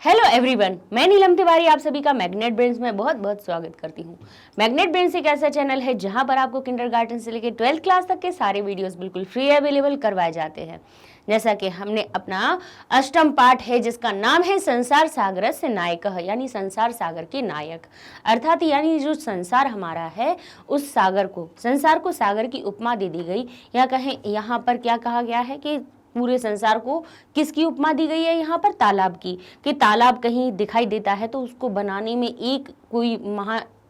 Hello everyone, मैं नीलम तिवारी आप सभी का मैग्नेट ब्रेन्स में बहुत बहुत स्वागत करती हूँ। मैग्नेट ब्रेन्स एक ऐसा चैनल है जहां पर आपको किंडरगार्टन से लेकर 12th क्लास तक के सारे वीडियोस बिल्कुल फ्री अवेलेबल करवाए जाते हैं। जैसा कि हमने अपना अष्टम पाठ है जिसका नाम है संसार सागर से नायकः, यानी संसार सागर के नायक, अर्थात यानी जो संसार हमारा है उस सागर को, संसार को सागर की उपमा दे दी गई, या कहें यहाँ पर क्या कहा गया है कि पूरे संसार को किसकी उपमा दी गई है, यहाँ पर तालाब की, कि तालाब कहीं दिखाई देता है तो उसको बनाने में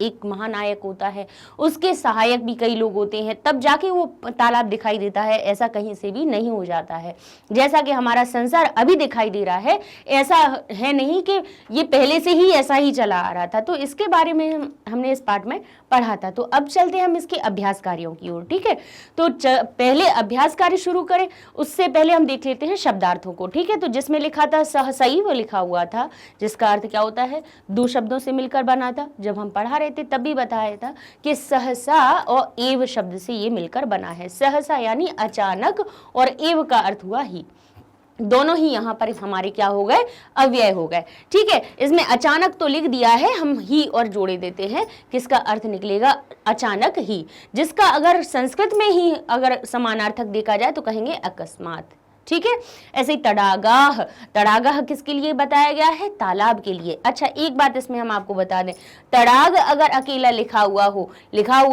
एक महानायक होता है, उसके सहायक भी कई लोग होते हैं, तब जाके वो तालाब दिखाई देता है। ऐसा कहीं से भी नहीं हो जाता है। जैसा कि हमारा संसार अभी दिखाई दे रहा है, ऐसा है नहीं कि ये पहले से ही ऐसा ही चला आ रहा था। तो इसके बारे में हमने इस पाठ में पढ़ा था। तो अब चलते हैं हम इसके अभ्यास कार्यों की ओर, ठीक है। तो पहले अभ्यास कार्य शुरू करें उससे पहले हम देख लेते हैं शब्दार्थों को, ठीक है। तो जिसमें लिखा था सहसई, वो लिखा हुआ था जिसका अर्थ क्या होता है, दो शब्दों से मिलकर बना था। जब हम पढ़ा रहे थे तब भी बताया था कि सहसा और एव शब्द से ये मिलकर बना है। सहसा यानी अचानक और एव का अर्थ हुआ ही, दोनों ही यहाँ पर हमारे क्या हो गए, अव्यय हो गए, ठीक है। इसमें अचानक तो लिख दिया है, हम ही और जोड़े देते हैं, किसका अर्थ निकलेगा अचानक ही, जिसका अगर संस्कृत में ही अगर समानार्थक देखा जाए तो कहेंगे अकस्मात, ठीक है। ऐसे ही तड़ागाह, तड़ागाह किसके लिए बताया गया है, तालाब के लिए। अच्छा, एक बात इसमें हम आपको बता दें, तड़ाग अगर अकेला लिखा हुआ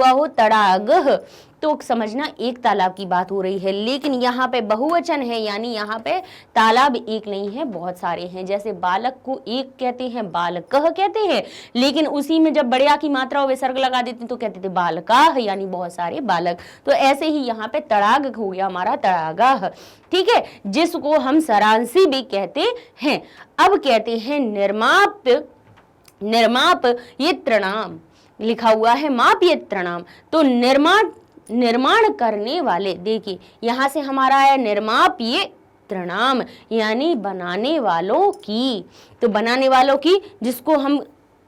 हो तड़ागह, तो समझना एक तालाब की बात हो रही है। लेकिन यहाँ पे बहुवचन है, यानी यहाँ पे तालाब एक नहीं है, बहुत सारे हैं। जैसे बालक को एक कहते हैं, बालकः कहते हैं, लेकिन उसी में जब बड़े आ की मात्रा और विसर्ग लगा देते हैं तो कहते थे बालकाः, यानी बहुत सारे बालक। तो ऐसे ही यहाँ पे तड़ाग हो गया हमारा तड़ागाह, ठीक है, जिसको हम सरांसी भी कहते हैं। अब कहते हैं निर्माप, निर्माप ये प्रणाम लिखा हुआ है, माप ये प्रणाम, तो निर्माण करने वाले, देखिए यहां से हमारा है निर्माप ये प्रणाम, यानी बनाने वालों की, तो बनाने वालों की, जिसको हम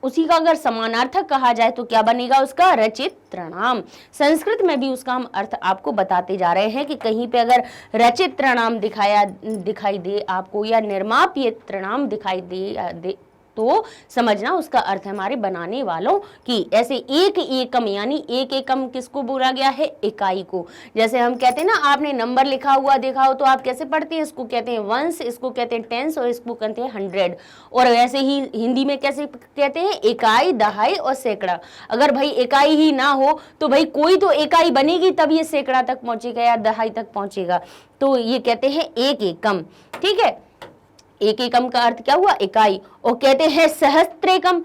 उसी का अगर समानार्थक कहा जाए तो क्या बनेगा उसका, रचित प्रणाम। संस्कृत में भी उसका हम अर्थ आपको बताते जा रहे हैं कि कहीं पे अगर रचित प्रणाम दिखाई दे आपको, या निर्माप ये प्रणाम दिखाई दे तो समझना उसका अर्थ है हमारे बनाने वालों की। ऐसे एक एकम, यानी एक एकम किसको बोला गया है, इकाई को। जैसे हम कहते हैं ना, आपने नंबर लिखा हुआ देखा हो तो आप कैसे पढ़ते हैं, इसको कहते हैं वंस, इसको कहते हैं टेंस और इसको कहते हैं 100। और ऐसे ही हिंदी में कैसे कहते हैं, इकाई, दहाई और सैकड़ा। अगर भाई इकाई ही ना हो तो भाई कोई तो इकाई बनेगी तब ये सैकड़ा तक पहुंचेगा या दहाई तक पहुंचेगा। तो ये कहते हैं एक एकम, ठीक है। एक एकम का अर्थ क्या हुआ, इकाई। और कहते हैं सहस्त्रकम,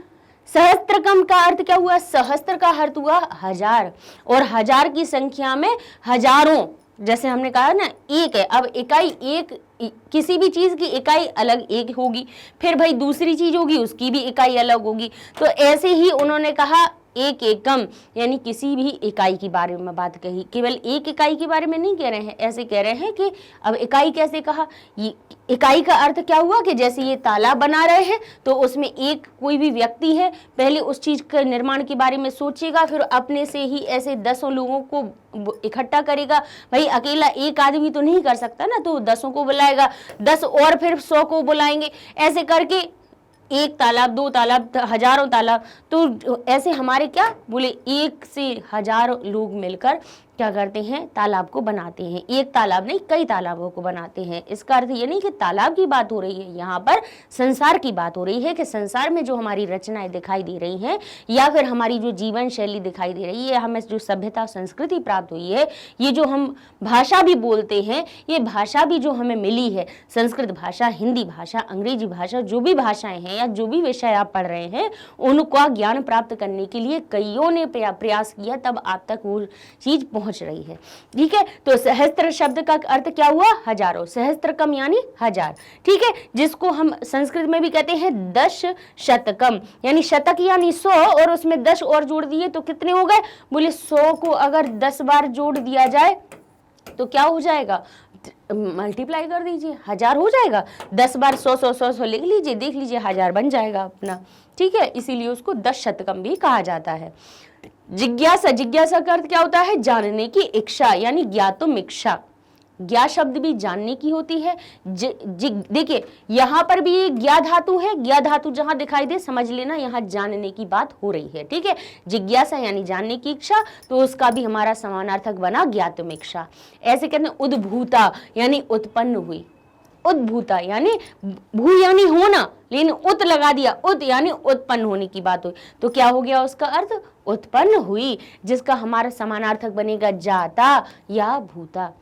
सहस्त्रकम का अर्थ क्या हुआ, सहस्त्र का अर्थ हुआ हजार, और हजार की संख्या में हजारों, जैसे हमने कहा ना एक है, अब इकाई एक, किसी भी चीज की इकाई अलग एक होगी, फिर भाई दूसरी चीज होगी उसकी भी इकाई अलग होगी। तो ऐसे ही उन्होंने कहा एक एकम, यानी किसी भी इकाई के बारे में बात कही, केवल एक इकाई के बारे में नहीं कह रहे हैं, ऐसे कह रहे हैं कि अब इकाई कैसे कहा, ये इकाई का अर्थ क्या हुआ कि जैसे ये तालाब बना रहे हैं तो उसमें एक कोई भी व्यक्ति है, पहले उस चीज के निर्माण के बारे में सोचेगा, फिर अपने से ही ऐसे 10 लोगों को इकट्ठा करेगा। भाई अकेला एक आदमी तो नहीं कर सकता ना, तो 10 को बुलाएगा, 10 और फिर 100 को बुलाएंगे, ऐसे करके एक तालाब, 2 तालाब, हजारों तालाब। तो ऐसे हमारे क्या बोले, 1 से 1000 लोग मिलकर क्या करते हैं, तालाब को बनाते हैं। एक तालाब नहीं, कई तालाबों को बनाते हैं। इसका अर्थ ये नहीं कि तालाब की बात हो रही है, यहाँ पर संसार की बात हो रही है कि संसार में जो हमारी रचनाएं दिखाई दे रही हैं, या फिर हमारी जो जीवन शैली दिखाई दे रही है, हमें जो सभ्यता संस्कृति प्राप्त हुई है, ये जो हम भाषा भी बोलते हैं, ये भाषा भी जो हमें मिली है, संस्कृत भाषा, हिंदी भाषा, अंग्रेजी भाषा, जो भी भाषाएं हैं या जो भी विषय आप पढ़ रहे हैं, उनका ज्ञान प्राप्त करने के लिए कईयों ने प्रयास किया, तब आप तक वो चीज पहुंच रही है, ठीक है। तो सहस्त्र शब्द का अर्थ क्या हुआ, हजारों, सहस्त्रकम यानी हजार, ठीक है, जिसको हम संस्कृत में भी कहते हैं 10 शतकम, यानी शतक यानी 100, और उसमें 10 और जोड़ दिए तो कितने हो गए, बोले 100 को अगर 10 बार जोड़ दिया जाए तो क्या हो जाएगा, मल्टीप्लाई कर दीजिए, 1000 हो जाएगा। 10 बार 100 लिख लीजिए, देख लीजिए 1000 बन जाएगा अपना, ठीक है। इसीलिए उसको 10 शतकम भी कहा जाता है। जिज्ञासा, जिज्ञासा का अर्थ क्या होता है, जानने की इच्छा, यानी ज्ञातुम इच्छा, ज्ञा शब्द भी जानने की होती है। देखिए यहाँ पर भी ज्ञा धातु है, ज्ञा धातु जहां दिखाई दे समझ लेना यहाँ जानने की बात हो रही है, ठीक है। जिज्ञासा यानी जानने की इच्छा, तो उसका भी हमारा समानार्थक बना ज्ञातुम इच्छा। ऐसे कहते हैं उद्भूता यानी उत्पन्न हुई, उद्भूता यानी भू यानी होना, लेकिन उत लगा दिया, उत यानी उत्पन्न होने की बात हुई, तो क्या हो गया उसका अर्थ, उत्पन्न हुई, जिसका हमारा समानार्थक बनेगा जाता या भूता,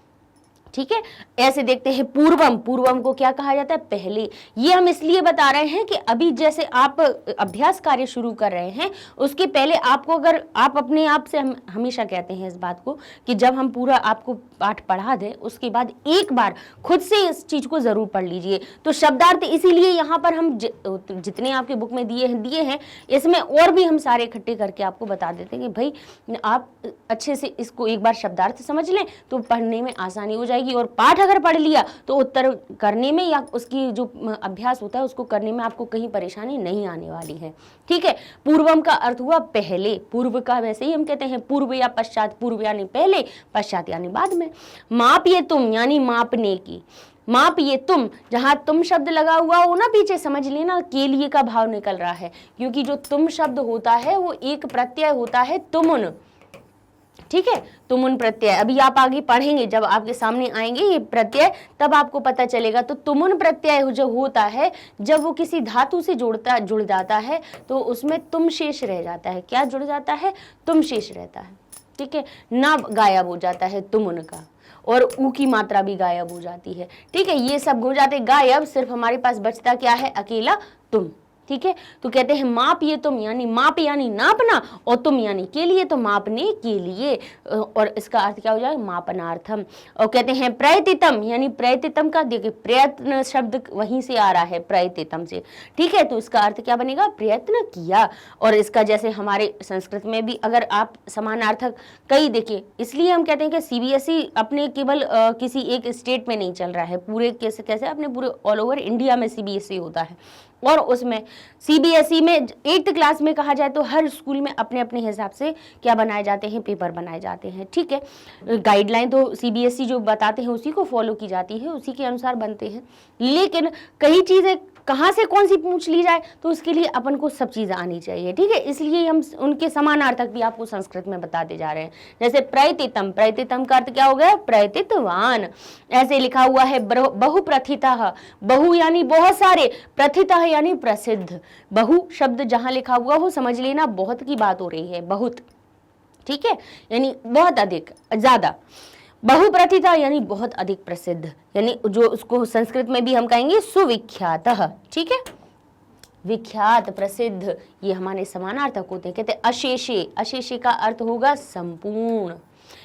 ठीक है। ऐसे देखते हैं पूर्वम, पूर्वम को क्या कहा जाता है, पहले। ये हम इसलिए बता रहे हैं कि अभी जैसे आप अभ्यास कार्य शुरू कर रहे हैं उसके पहले आपको, अगर आप अपने आप से, हम हमेशा कहते हैं इस बात को कि जब हम पूरा आपको पाठ पढ़ा दें उसके बाद एक बार खुद से इस चीज को जरूर पढ़ लीजिए। तो शब्दार्थ इसीलिए यहाँ पर हम जितने आपके बुक में दिए हैं इसमें और भी हम सारे इकट्ठे करके आपको बता देते हैं कि भाई आप अच्छे से इसको एक बार शब्दार्थ समझ लें तो पढ़ने में आसानी हो जाएगी, और पाठ अगर पढ़ लिया तो उत्तर करने में या उसकी जो अभ्यास होता है उसको करने में आपको कहीं परेशानी नहीं आने वाली है, ठीक है। पूर्वम का अर्थ हुआ पहले, पूर्व का वैसे ही हम कहते हैं पूर्व या पश्चात, पूर्व यानी पहले, पश्चात यानी बाद में। माप ये तुम यानी मापने की, माप ये तुम, जहां तुम शब्द लगा हुआ हो ना पीछे समझ लेना के लिए का भाव निकल रहा है, क्योंकि जो तुम शब्द होता है वो एक प्रत्यय होता है तुमुन, ठीक है, तुमुन प्रत्यय। अभी आप आगे पढ़ेंगे जब आपके सामने आएंगे ये प्रत्यय तब आपको पता चलेगा। तो तुमुन प्रत्यय जो होता है जब वो किसी धातु से जुड़ जाता है तो उसमें तुम शेष रह जाता है। क्या जुड़ जाता है, तुम शेष रहता है, ठीक है, ना गायब हो जाता है तुमुन का, और ऊ की मात्रा भी गायब हो जाती है, ठीक है। ये सब हो जाते गायब, सिर्फ हमारे पास बचता क्या है, अकेला तुम, ठीक है। तो कहते हैं माप ये तुम यानी माप यानी नापना, और तुम यानी के लिए, तो मापने के लिए, और इसका अर्थ क्या हो जाएगा, मापनार्थम। और कहते हैं प्रयतितम यानी प्रयतितम का, देखिए प्रयत्न शब्द वहीं से आ रहा है प्रयतितम से, ठीक है। तो इसका अर्थ क्या बनेगा, प्रयत्न किया। और इसका जैसे हमारे संस्कृत में भी अगर आप समानार्थक कई देखिए, इसलिए हम कहते हैं कि सीबीएसई अपने केवल किसी एक स्टेट में नहीं चल रहा है, पूरे कैसे अपने पूरे ऑल ओवर इंडिया में सीबीएसई होता है। और उसमें सीबीएसई में 8th क्लास में कहा जाए तो हर स्कूल में अपने अपने हिसाब से क्या बनाए जाते हैं, पेपर बनाए जाते हैं, ठीक है। गाइडलाइन तो सीबीएसई जो बताते हैं उसी को फॉलो की जाती है, उसी के अनुसार बनते हैं। लेकिन कई चीज़ें कहाँ से कौन सी पूछ ली जाए तो उसके लिए अपन को सब चीज़ें आनी चाहिए, ठीक है। इसलिए हम उनके समानार्थक भी आपको संस्कृत में बताते जा रहे हैं। जैसे प्रयतितम, प्रयतितम का अर्थ क्या हो गया, प्रयतितवान। ऐसे लिखा हुआ है बहुप्रथितः, बहु यानी बहुत सारे, प्रथितः यानी प्रसिद्ध। बहु शब्द जहां लिखा हुआ हो समझ लेना बहुत की बात हो रही है, बहुत, ठीक है, यानी बहुत अधिक, ज्यादा। बहुप्रथिता यानी बहुत अधिक प्रसिद्ध, यानी जो उसको संस्कृत में भी हम कहेंगे सुविख्यातः, ठीक है, विख्यात, प्रसिद्ध, ये हमारे समानार्थक होते हैं। कहते हैं अशेषे, अशेषे का अर्थ होगा संपूर्ण,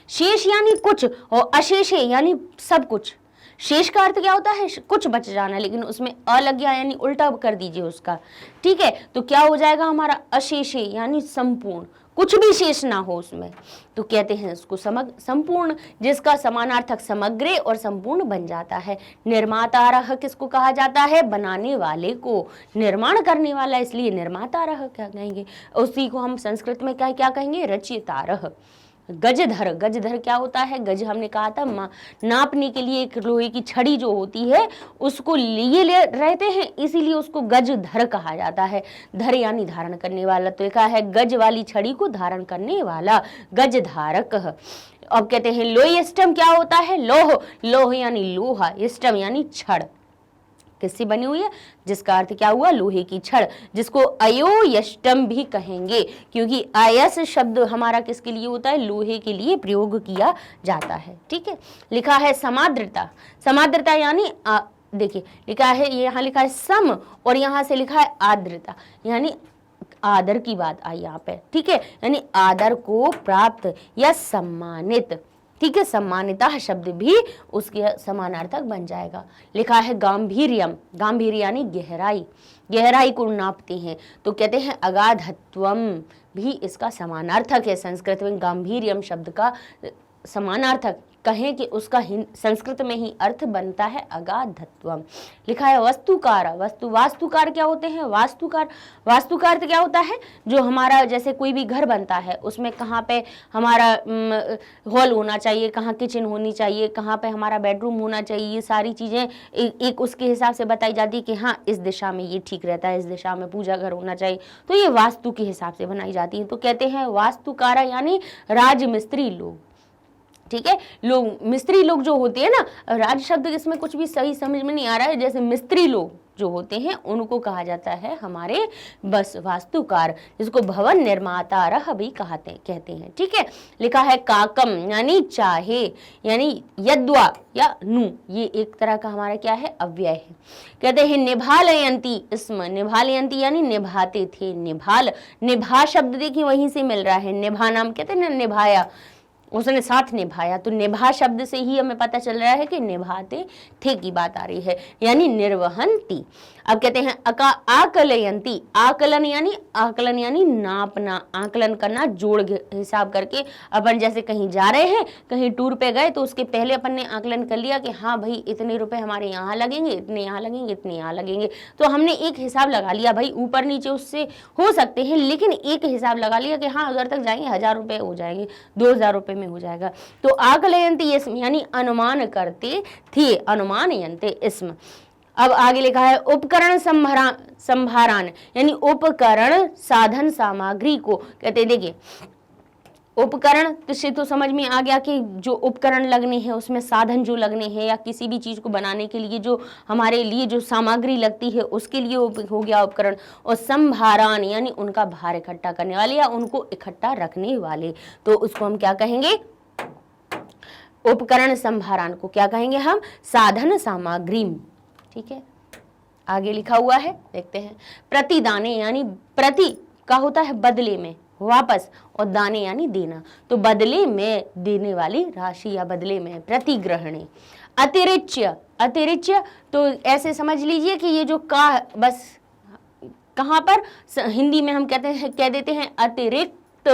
शेष यानी कुछ, और अशेषे यानी सब कुछ। शेष का अर्थ क्या होता है, कुछ बच जाना, लेकिन उसमें अ लग गया यानी उल्टा कर दीजिए उसका, ठीक है। तो क्या हो जाएगा हमारा, अशेषे यानी संपूर्ण, कुछ भी शेष ना हो उसमें, तो कहते हैं उसको संपूर्ण, जिसका समानार्थक समग्र और संपूर्ण बन जाता है। निर्मातारह किसको कहा जाता है, बनाने वाले को, निर्माण करने वाला, इसलिए निर्मातारह क्या कहेंगे। उसी को हम संस्कृत में क्या कहेंगे, रचयितारह। गजधर, गजधर क्या होता है, गज हमने कहा था नापने के लिए एक लोहे की छड़ी जो होती है उसको लिए ले रहते हैं, इसीलिए उसको गजधर कहा जाता है। धर यानी धारण करने वाला, तो लिखा है गज वाली छड़ी को धारण करने वाला, गजधारक। अब कहते हैं लोयस्टम क्या होता है, लोह, लोह यानी लोहा, इष्टम यानी छड़, किससे बनी हुई है, जिसका अर्थ क्या हुआ, लोहे की छड़, जिसको अयोयष्टम भी कहेंगे, क्योंकि आयस शब्द हमारा किसके लिए होता है, लोहे के लिए प्रयोग किया जाता है, ठीक है। लिखा है समाद्रता, समाद्रता यानी देखिए लिखा है, यहाँ लिखा है सम, और यहाँ से लिखा है आर्द्रता, यानी आदर की बात आई यहाँ पे, ठीक है, यानी आदर को प्राप्त या सम्मानित, ठीक है। सम्मानिता शब्द भी उसके समानार्थक बन जाएगा। लिखा है गांभीर्यम, गांभीर्य यानी गहराई, गहराई को नापते हैं, तो कहते हैं अगाधत्वम भी इसका समानार्थक है। संस्कृत में गांभीर्यम शब्द का समानार्थक कहें कि उसका संस्कृत में ही अर्थ बनता है अगाधत्वम। लिखा है वस्तुकार, वास्तुकार क्या होते हैं? वास्तुकार तो क्या होता है? जो हमारा जैसे कोई भी घर बनता है उसमें कहाँ पे हमारा हॉल होना चाहिए, कहाँ किचन होनी चाहिए, कहाँ पे हमारा बेडरूम होना चाहिए, ये सारी चीजें एक उसके हिसाब से बताई जाती है कि हाँ इस दिशा में ये ठीक रहता है, इस दिशा में पूजा घर होना चाहिए, तो ये वास्तु के हिसाब से बनाई जाती है। तो कहते हैं वास्तुकार यानी राजमिस्त्री लोग। ठीक है, लोग मिस्त्री लोग जो होते हैं ना, राज शब्द इसमें कुछ भी सही समझ में नहीं आ रहा है, जैसे मिस्त्री लोग जो होते हैं उनको कहा जाता है हमारे बस वास्तुकार, जिसको भवन निर्माता भी कहते हैं। ठीक है, लिखा है काकम यानी चाहे, यानी यद्वा या नु, ये एक तरह का हमारा क्या है? अव्यय है। कहते हैं निभालयंती, इसमें निभालयंती यानी निभाते थे। निभा शब्द देखिए वहीं से मिल रहा है, निभा नाम कहते हैं ना, निभाया, उसने साथ निभाया, तो निभा शब्द से ही हमें पता चल रहा है कि निभाते थे की बात आ रही है, यानी निर्वहंती। अब कहते हैं आकलयंती, आकलन यानी नापना, आकलन करना, जोड़ हिसाब करके। अपन जैसे कहीं जा रहे हैं, कहीं टूर पे गए, तो उसके पहले अपन ने आकलन कर लिया कि हाँ भाई इतने रुपए हमारे यहाँ लगेंगे, इतने यहाँ लगेंगे, इतने यहाँ लगेंगे, तो हमने एक हिसाब लगा लिया। भाई ऊपर नीचे उससे हो सकते हैं, लेकिन एक हिसाब लगा लिया कि हाँ उधर तक जाएंगे 1000 रुपये हो जाएंगे, 2000 रुपये में हो जाएगा। तो आकलयंती इसम यानी अनुमान करते थे, अनुमानयन्ते इसम। अब आगे लिखा है उपकरण संभारान यानी उपकरण साधन सामग्री को कहते हैं। देखिए उपकरण से तो समझ में आ गया कि जो उपकरण लगने हैं, उसमें साधन जो लगने हैं, या किसी भी चीज को बनाने के लिए जो हमारे लिए जो सामग्री लगती है उसके लिए हो गया उपकरण। और संभारान यानी उनका भार इकट्ठा करने वाले या उनको इकट्ठा रखने वाले, तो उसको हम क्या कहेंगे? उपकरण संभारान को क्या कहेंगे हम? साधन सामग्री। ठीक है, आगे लिखा हुआ है, देखते हैं। प्रतिदाने यानी प्रति का होता है बदले में, वापस, और दाने यानी देना, तो बदले में देने वाली राशि या बदले में, प्रतिग्रहणे। अतिरिच्य तो ऐसे समझ लीजिए कि ये जो का बस कहाँ पर हिंदी में हम कह देते हैं अतिरिक्त,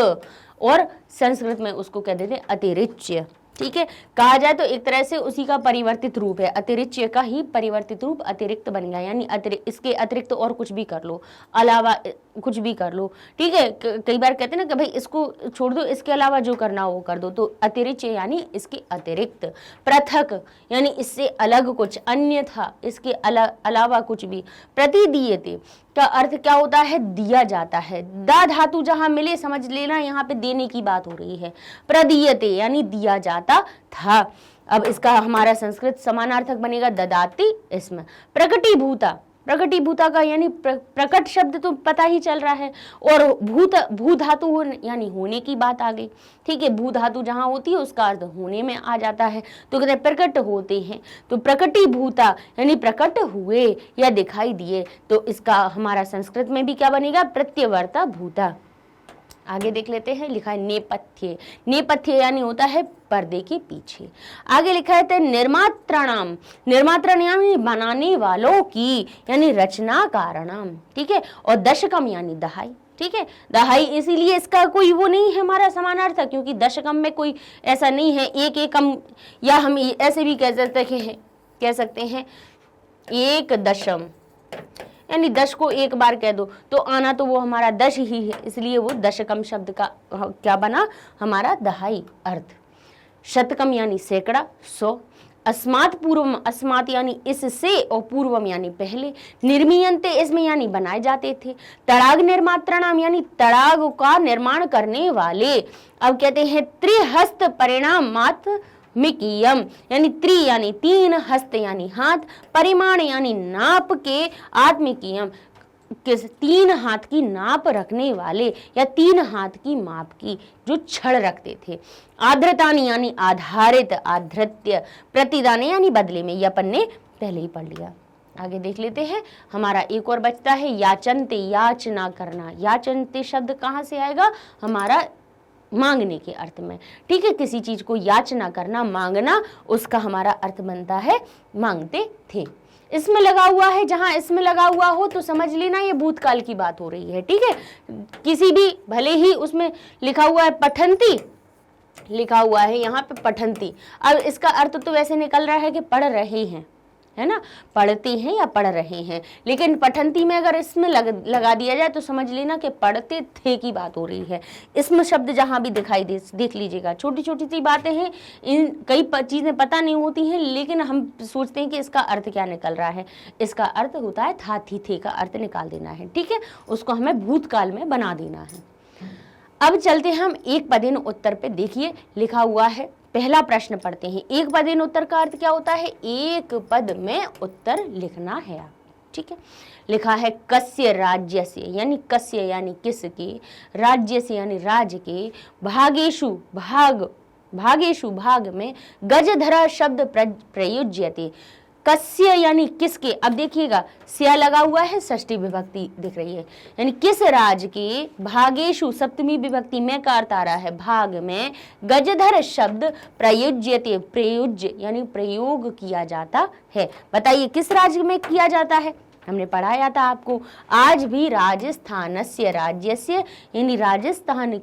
और संस्कृत में उसको कह देते हैं अतिरिच्य। ठीक है, कहा जाए तो एक तरह से उसी का परिवर्तित रूप है, अतिरिच्य का ही परिवर्तित रूप अतिरिक्त बन गया, यानी इसके अतिरिक्त और कुछ भी कर लो, अलावा कुछ भी कर लो। ठीक है, कई बार कहते हैं ना कि भाई इसको छोड़ दो, इसके अलावा जो करना हो वो कर दो, तो अतिरिच्य यानी इसके अतिरिक्त। पृथक यानी इससे अलग कुछ, अन्यथा इसके अलावा कुछ भी। प्रतिदीयते का अर्थ क्या होता है? दिया जाता है। दा धातु जहां मिले समझ लेना यहाँ पे देने की बात हो रही है। प्रदीयते यानी दिया जाता था। अब इसका हमारा संस्कृत समानार्थक बनेगा ददाति इसमें। प्रकटीभूता, प्रकटीभूता का यानी प्रकट शब्द तो पता ही चल रहा है, और भू धातु यानी होने की बात आ गई। ठीक है, भू धातु जहां होती है उसका अर्थ होने में आ जाता है, तो कहते हैं प्रकट होते हैं, तो प्रकटीभूता यानी प्रकट हुए या दिखाई दिए, तो इसका हमारा संस्कृत में भी क्या बनेगा? प्रत्यवर्ता भूता। आगे देख लेते हैं, लिखा है नेपथ्य। नेपथ्य यानी होता है पर्दे के पीछे। आगे लिखा है तो निर्मात्राणाम, निर्मात्रण यानी बनाने वालों की, यानी रचनाकारणम। ठीक है, और दशकम यानी दहाई। ठीक है, दहाई इसीलिए इसका कोई वो नहीं है हमारा समानार्थक, क्योंकि दशकम में कोई ऐसा नहीं है एक एकम, या हम ऐसे भी कह सकते हैं एक दशम, यानी 10 को एक बार कह दो तो आना तो वो हमारा 10 ही है, इसलिए वो दशकम शब्द का क्या बना? हमारा दहाई अर्थ। शतकम यानी सैकड़ा, 100। अस्मात् पूर्वम, अस्मात् यानी इससे, और पूर्वम यानी पहले। निर्मीयन्ते इसमें यानी बनाए जाते थे। तड़ाग निर्मात्रणाम यानी तड़ाग का निर्माण करने वाले। अब कहते हैं त्रिहस्त परिणाम मात्र मिकीयम, यानी त्रि यानी 3, हस्त यानी हाथ, परिमाण यानी नाप के, आत्मिकीयम 3 हाथ की नाप रखने वाले या 3 हाथ की माप की जो छड़ रखते थे। आर्द्रतानि यानी आधारित, आधृत्य। प्रतिदाने यानी बदले में, ये अपन ने पहले ही पढ़ लिया। आगे देख लेते हैं, हमारा एक और बचता है याचनते, याचना करना। याचनते शब्द कहाँ से आएगा? हमारा मांगने के अर्थ में। ठीक है, किसी चीज को याचना करना, मांगना, उसका हमारा अर्थ बनता है मांगते थे। इसमें लगा हुआ है, जहां इसमें लगा हुआ हो तो समझ लेना ये भूतकाल की बात हो रही है। ठीक है, किसी भी, भले ही उसमें लिखा हुआ है पठंती, लिखा हुआ है यहाँ पे पठंती। अब इसका अर्थ तो वैसे निकल रहा है कि पढ़ रहे हैं, है ना, पढ़ते हैं या पढ़ रहे हैं, लेकिन पठंती में अगर इसमें लगा दिया जाए तो समझ लेना कि पढ़ते थे की बात हो रही है। इसमें शब्द जहाँ भी दिखाई देख लीजिएगा, छोटी छोटी सी बातें हैं, इन कई चीज़ें पता नहीं होती हैं, लेकिन हम सोचते हैं कि इसका अर्थ क्या निकल रहा है। इसका अर्थ होता है था, थी, थे का अर्थ निकाल देना है, ठीक है, उसको हमें भूतकाल में बना देना है। अब चलते हैं हम एक पदेन उत्तर पे। देखिए लिखा हुआ है, पहला प्रश्न पढ़ते हैं। एक पदेन उत्तर का अर्थ क्या होता है? एक पद में उत्तर लिखना है आप, ठीक है। लिखा है कस्य राज्य से, यानी कस्य यानी किसके, राज्य से यानी राज्य के, भागेशु भागेशु भाग में गजधरा शब्द प्रयुज्यते। कस्य यानी किसके, अब देखिएगा स्या लगा हुआ है, षष्ठी विभक्ति दिख रही है, यानी किस राज के, भागेशु सप्तमी विभक्ति में का अर्थ आ रहा है भाग में, गजधर शब्द प्रयुज्यते, प्रयुज्य यानी प्रयोग किया जाता है। बताइए किस राज्य में किया जाता है? हमने पढ़ाया था आपको, आज भी राजस्थानस्य राज्यस्य, यानी राजस्थान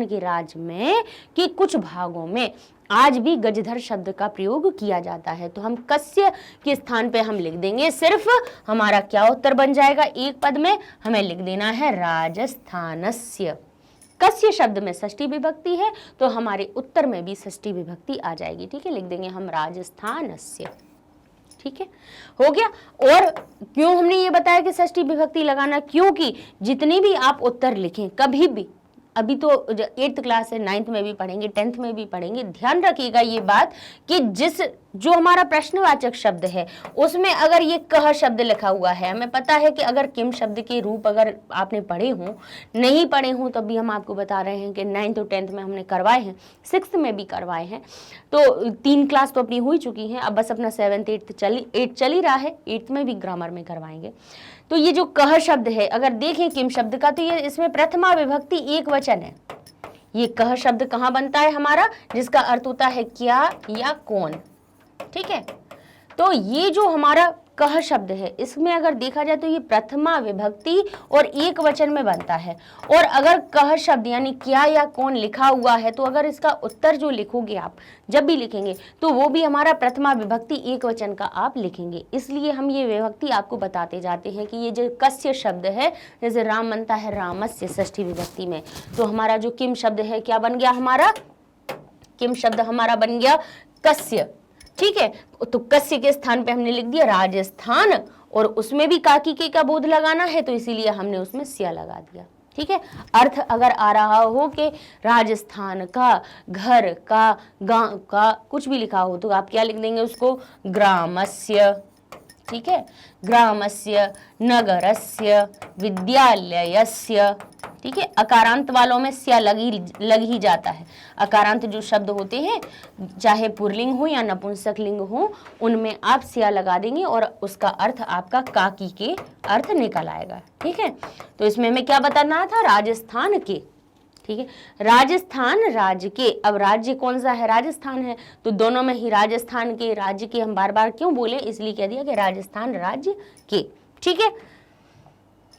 के राज्य में कि कुछ भागों में आज भी गजधर शब्द का प्रयोग किया जाता है। तो हम कस्य के स्थान पे हम लिख देंगे, सिर्फ हमारा क्या उत्तर बन जाएगा? एक पद में हमें लिख देना है राजस्थानस्य। कस्य शब्द में षष्ठी विभक्ति है तो हमारे उत्तर में भी षष्ठी विभक्ति आ जाएगी, ठीक है, लिख देंगे हम राजस्थानस्य, ठीक है, हो गया। और क्यों हमने ये बताया कि षष्ठी विभक्ति लगाना? क्योंकि जितने भी आप उत्तर लिखें कभी भी, अभी तो 8th क्लास है, 9th में भी पढ़ेंगे, 10th में भी पढ़ेंगे, ध्यान रखिएगा ये बात कि जो हमारा प्रश्नवाचक शब्द है उसमें अगर ये कह शब्द लिखा हुआ है, हमें पता है कि अगर किम शब्द के रूप अगर आपने पढ़े हों, नहीं पढ़े हों, तब भी हम आपको बता रहे हैं कि 9th और 10th में हमने करवाए हैं, 6th में भी करवाए हैं, तो 3 क्लास तो अपनी हो ही चुकी हैं, अब बस अपना 7th 8th चल ही रहा है, 8th में भी ग्रामर में करवाएंगे। तो ये जो कह शब्द है, अगर देखें किम शब्द का, तो ये इसमें प्रथमा विभक्ति एक वचन है। ये कह शब्द कहाँ बनता है हमारा? जिसका अर्थ होता है क्या या कौन, ठीक है। तो ये जो हमारा कह शब्द है, इसमें अगर देखा जाए तो ये प्रथमा विभक्ति और एक वचन में बनता है। और अगर कह शब्द यानी क्या या कौन लिखा हुआ है, तो अगर इसका उत्तर जो लिखोगे आप, जब भी लिखेंगे तो वो भी हमारा प्रथमा विभक्ति एक वचन का आप लिखेंगे। इसलिए हम ये विभक्ति आपको बताते जाते हैं कि ये जो कस्य शब्द है, जैसे राम बनता है रामस्य षष्ठी विभक्ति में, तो हमारा जो किम शब्द है क्या बन गया? हमारा किम शब्द हमारा बन गया कस्य, ठीक है। तो कस्य के स्थान पे हमने लिख दिया राजस्थान, और उसमें भी काकी के का बोध लगाना है, तो इसीलिए हमने उसमें स्या लगा दिया, ठीक है। अर्थ अगर आ रहा हो कि राजस्थान का, घर का, गांव का, कुछ भी लिखा हो, तो आप क्या लिख देंगे उसको? ग्रामस्य, ठीक है, ग्रामस्य, नगरस्य, विद्यालयस्य, ठीक है। अकारांत वालों में स्या लग ही जाता है। अकारांत जो शब्द होते हैं, चाहे पुल्लिंग हो या नपुंसकलिंग हो, उनमें आप स्या लगा देंगे और उसका अर्थ आपका काकी के अर्थ निकल आएगा, ठीक है। तो इसमें हमें क्या बताना था? राजस्थान के, ठीक है, राजस्थान राज्य के। अब राज्य कौन सा है? राजस्थान है, तो दोनों में ही राजस्थान के, राज्य के हम बार बार क्यों बोले, इसलिए कह दिया कि राजस्थान राज्य के, ठीक है।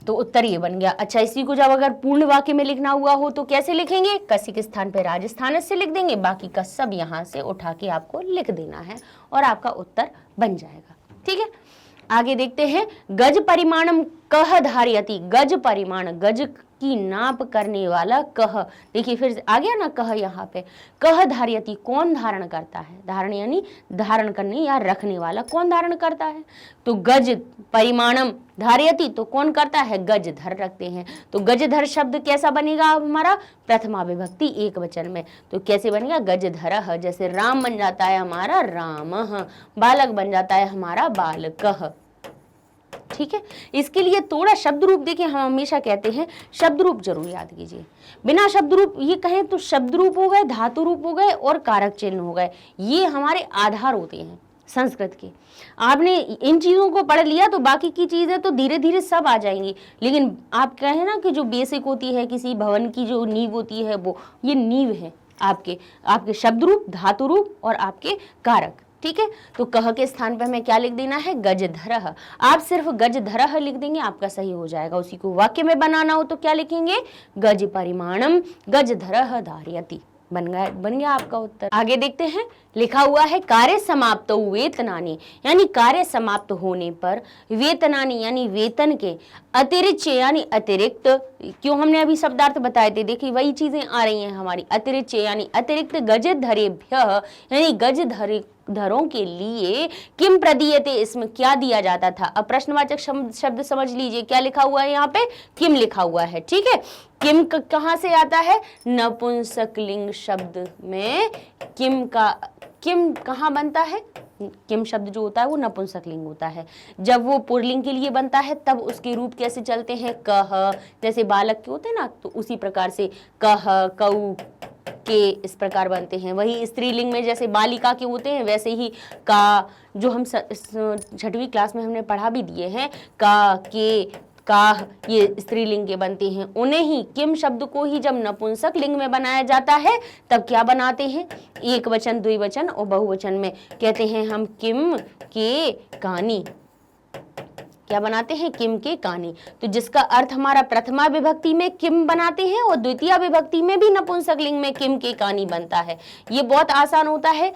तो उत्तर ये बन गया। अच्छा, इसी को जब अगर पूर्ण वाक्य में लिखना हुआ हो तो कैसे लिखेंगे? कस्य के स्थान पे राजस्थान से लिख देंगे, बाकी का सब यहाँ से उठा के आपको लिख देना है और आपका उत्तर बन जाएगा, ठीक है। आगे देखते हैं, गज परिमाणम कह धारयति। गज परिमाण, गज की नाप करने वाला कह, देखिए फिर आ गया ना कह, यहाँ पे कह धारयति, कौन धारण करता है? धारण यानी धारण करने या रखने वाला, कौन धारण करता है? तो गज परिमाणम धारयति, तो कौन करता है? गजधर रखते हैं। तो गजधर शब्द कैसा बनेगा हमारा? प्रथमा विभक्ति एक वचन में, तो कैसे बनेगा? गजधर। जैसे राम बन जाता है हमारा रामः, बालक बन जाता है हमारा बालकः, ठीक है। इसके लिए थोड़ा शब्द रूप देखिए, हम हमेशा कहते हैं शब्द रूप जरूर याद कीजिए। बिना शब्द रूप ये कहें तो शब्द रूप हो गए, धातु रूप हो गए और कारक चिन्ह हो गए, ये हमारे आधार होते हैं संस्कृत के। आपने इन चीज़ों को पढ़ लिया तो बाकी की चीज़ें तो धीरे धीरे सब आ जाएंगी, लेकिन आप कहें ना कि जो बेसिक होती है किसी भवन की, जो नींव होती है, वो ये नींव है आपके शब्द रूप, धातु रूप और आपके कारक, ठीक है। तो कह के स्थान पे हमें क्या लिख देना है? गजधरः। आप सिर्फ गजधरः लिख देंगे, आपका सही हो जाएगा। उसी को वाक्य में बनाना हो तो क्या लिखेंगे? गज परिमाणम गजधरः धारयति, बन गया आपका उत्तर। आगे देखते हैं, लिखा हुआ है कार्य समाप्त वेतनानि, यानी कार्य समाप्त होने पर वेतनानि यानी वेतन के अतिरिक्त यानी अतिरिक्त, क्यों हमने अभी शब्दार्थ बताए थे, देखिए वही चीजें आ रही हैं हमारी, अतिरिक्त यानी अतिरिक्त गजधरेभ्य यानी गजधरों के लिए किम प्रदीयते, इसमें क्या दिया जाता था। अब प्रश्नवाचक शब्द समझ लीजिए, क्या लिखा हुआ है यहाँ पे, किम लिखा हुआ है, ठीक है। किम कहाँ से आता है, नपुंसकलिंग शब्द में किम कहाँ बनता है, किम शब्द जो होता है वो नपुंसकलिंग होता है। जब वो पुल्लिंग के लिए बनता है तब उसके रूप कैसे चलते हैं, कह, जैसे बालक के होते हैं ना, तो उसी प्रकार से कह, कऊ, के इस प्रकार बनते हैं। वही स्त्रीलिंग में जैसे बालिका के होते हैं वैसे ही का, जो हम 6वीं क्लास में हमने पढ़ा भी दिए हैं, का, के, काह, ये स्त्रीलिंग के बनते हैं। उन्हें ही किम शब्द को ही जब नपुंसक लिंग में बनाया जाता है तब क्या बनाते हैं, एक वचन, द्विवचन और बहुवचन में कहते हैं हम किम के कानी, क्या बनाते हैं, किम के कानी। तो जिसका अर्थ हमारा प्रथमा विभक्ति में किम बनाते हैं और द्वितीय विभक्ति में भी नपुंसक लिंग में किम के कानी बनता है। ये बहुत आसान होता है,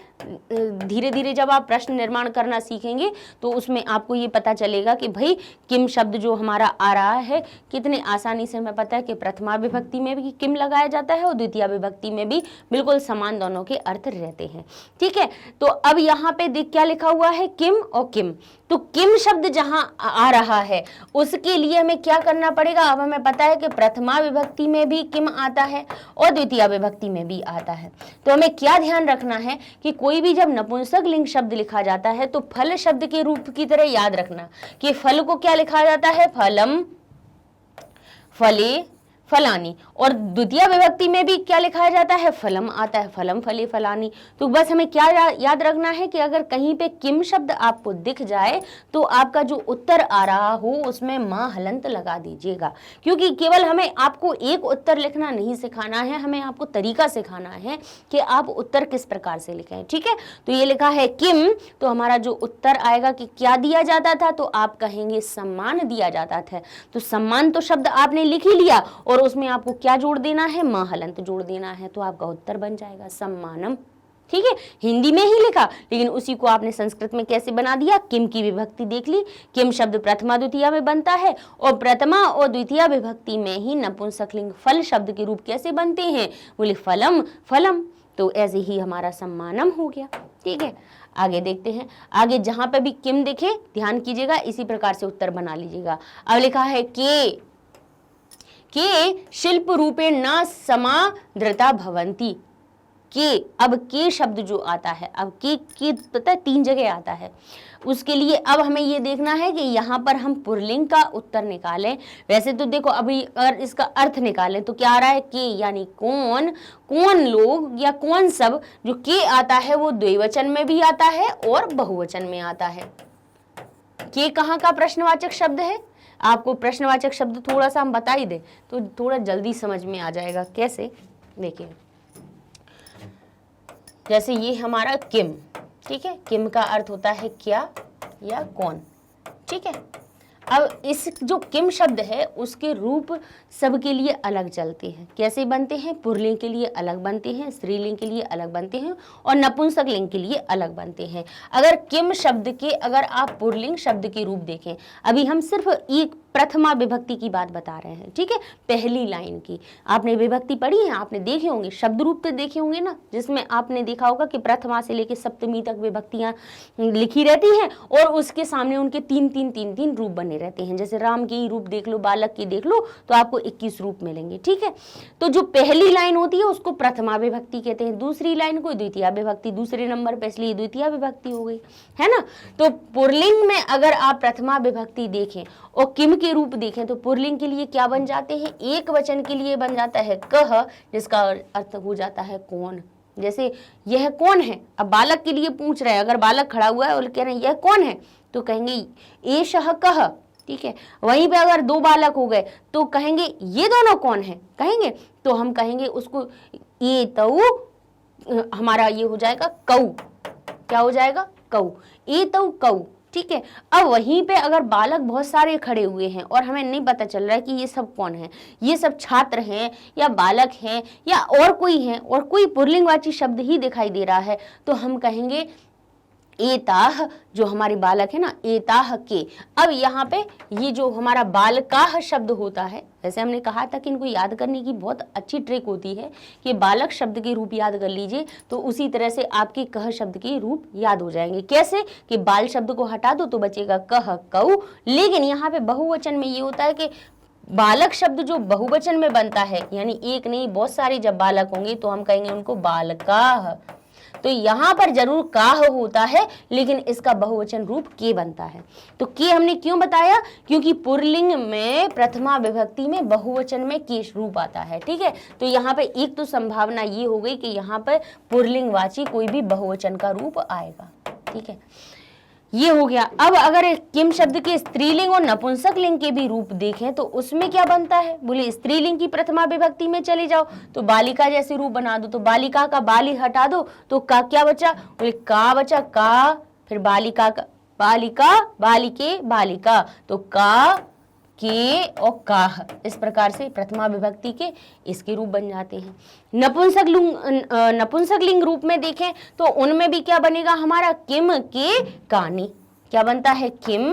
धीरे धीरे जब आप प्रश्न निर्माण करना सीखेंगे तो उसमें आपको ये पता चलेगा कि भाई किम शब्द जो हमारा आ रहा है कितने आसानी से हमें पता है कि प्रथमा विभक्ति में भी किम लगाया जाता है और द्वितीय विभक्ति में भी बिल्कुल समान दोनों के अर्थ रहते हैं, ठीक है। तो अब यहाँ पे देख क्या लिखा हुआ है, किम और किम। तो किम शब्द जहां आ रहा है उसके लिए हमें क्या करना पड़ेगा, अब हमें पता है कि प्रथमा विभक्ति में भी किम आता है और द्वितीय विभक्ति में भी आता है। तो हमें क्या ध्यान रखना है कि कोई भी जब नपुंसक लिंग शब्द लिखा जाता है तो फल शब्द के रूप की तरह याद रखना कि फल को क्या लिखा जाता है, फलम, फले, फलानी, और द्वितीय विभक्ति में भी क्या लिखा जाता है, फलम आता है, फलम, फले, फलानी। तो बस हमें क्या याद रखना है कि अगर कहीं पे किम शब्द आपको दिख जाए तो आपका जो उत्तर आ रहा हो उसमें मां हलंत लगा दीजिएगा, क्योंकि केवल हमें आपको एक उत्तर लिखना नहीं सिखाना है, हमें आपको तरीका सिखाना है कि आप उत्तर किस प्रकार से लिखें, ठीक है। तो ये लिखा है किम, तो हमारा जो उत्तर आएगा कि क्या दिया जाता था, तो आप कहेंगे सम्मान दिया जाता था। तो सम्मान तो शब्द आपने लिख ही लिया और उसमें आपको क्या जोड़ देना है, मां हलंत जोड़ देना है, तो आपका उत्तर बन जाएगा सम्मानम, ठीक है। हिंदी में ही लिखा लेकिन उसी को आपने संस्कृत में कैसे बना दिया, किम की विभक्ति देख ली, किम शब्द प्रथमा द्वितीय में बनता है और प्रथमा और द्वितीय विभक्ति में ही नपुंसकलिंग फल शब्द के रूप कैसे बनते हैं, बोले फलम, फलम। तो ऐसे ही हमारा सम्मानम हो गया, ठीक है। आगे देखते हैं, आगे जहां पे भी किम देखे ध्यान कीजिएगा, इसी प्रकार से उत्तर बना लीजिएगा। अब लिखा है के शिल्प रूपेण न समादृता भवंती, के, अब के शब्द जो आता है, अब के पता है 3 जगह आता है, उसके लिए अब हमें ये देखना है कि यहाँ पर हम पुल्लिंग का उत्तर निकालें। वैसे तो देखो अभी अगर इसका अर्थ निकालें तो क्या आ रहा है, के यानी कौन, कौन लोग या कौन सब, जो के आता है वो द्विवचन में भी आता है और बहुवचन में आता है। के कहाँ का प्रश्नवाचक शब्द है, आपको प्रश्नवाचक शब्द थोड़ा सा हम बता ही दे तो थोड़ा जल्दी समझ में आ जाएगा। कैसे, देखिए जैसे ये हमारा किम, ठीक है, किम का अर्थ होता है क्या या कौन, ठीक है। अब इस जो किम शब्द है उसके रूप सबके लिए अलग चलते हैं, कैसे बनते हैं, पुल्लिंग के लिए अलग बनते हैं, स्त्रीलिंग के लिए अलग बनते हैं और नपुंसक लिंग के लिए अलग बनते हैं। अगर किम शब्द के अगर आप पुल्लिंग शब्द के रूप देखें, अभी हम सिर्फ एक प्रथमा विभक्ति की बात बता रहे हैं, ठीक है, पहली लाइन की। आपने विभक्ति पढ़ी है, आपने देखे होंगे, शब्द रूप तो देखे होंगे ना, जिसमें आपने देखा होगा कि प्रथमा से लेकर सप्तमी तक विभक्तियां लिखी रहती हैं और उसके सामने उनके 3 रूप बने रहते हैं। जैसे राम के ही रूप देख लो, बालक की देख लो, तो आपको 21 रूप मिलेंगे, ठीक है। तो जो पहली लाइन होती है उसको प्रथमा विभक्ति कहते हैं, दूसरी लाइन को द्वितीय विभक्ति, दूसरे नंबर पे इसलिए द्वितीय विभक्ति हो गई, है ना। तो पुल्लिंग में अगर आप प्रथमा विभक्ति देखें और किम के रूप देखें तो पुल्लिंग के लिए क्या बन जाते हैं, एक वचन के लिए बन जाता है कह, जिसका अर्थ हो जाता है कौन। जैसे यह कौन है, अब बालक के लिए पूछ रहे हैं, अगर बालक खड़ा हुआ है और कह रहे हैं यह कौन है तो कहेंगे एषः कह, ठीक है। वहीं पे अगर 2 बालक हो गए तो कहेंगे ये दोनों कौन है, कहेंगे तो हम कहेंगे उसको ये तऊ, हमारा ये हो जाएगा कऊ, क्या हो जाएगा, कऊ, ए तऊ कऊ, ठीक है। अब वहीं पे अगर बालक बहुत सारे खड़े हुए हैं और हमें नहीं पता चल रहा है कि ये सब कौन है, ये सब छात्र हैं या बालक हैं या और कोई हैं, और कोई पुल्लिंगवाची शब्द ही दिखाई दे रहा है, तो हम कहेंगे एताह, जो हमारे बालक है ना, एताह के। अब यहाँ पे ये जो हमारा बालकाह शब्द होता है, जैसे हमने कहा था कि इनको याद करने की बहुत अच्छी ट्रिक होती है कि बालक शब्द के रूप याद कर लीजिए, तो उसी तरह से आपके कह शब्द के रूप याद हो जाएंगे। कैसे कि बाल शब्द को हटा दो तो बचेगा कह कऊ, लेकिन यहाँ पे बहुवचन में ये होता है कि बालक शब्द जो बहुवचन में बनता है, यानी एक नहीं बहुत सारे जब बालक होंगे तो हम कहेंगे उनको बालकाह। तो यहाँ पर जरूर काह होता है, लेकिन इसका बहुवचन रूप के बनता है। तो के हमने क्यों बताया, क्योंकि पुल्लिंग में प्रथमा विभक्ति में बहुवचन में के रूप आता है। ठीक है, तो यहाँ पे एक तो संभावना ये हो गई कि यहाँ पर पुल्लिंगवाची कोई भी बहुवचन का रूप आएगा। ठीक है, ये हो गया। अब अगर किम शब्द के स्त्रीलिंग और नपुंसक लिंग के भी रूप देखें तो उसमें क्या बनता है, बोले स्त्रीलिंग की प्रथमा विभक्ति में चले जाओ तो बालिका जैसे रूप बना दो, तो बालिका का बाली हटा दो तो का क्या बचा, बोले का बचा, का, फिर बालिका का बालिका, बालिके बालिका, तो का के और काह, इस प्रकार से प्रथमा विभक्ति के इसके रूप बन जाते हैं। नपुंसक लिंग रूप में देखें तो उनमें भी क्या बनेगा हमारा, किम के कानी। क्या बनता है, किम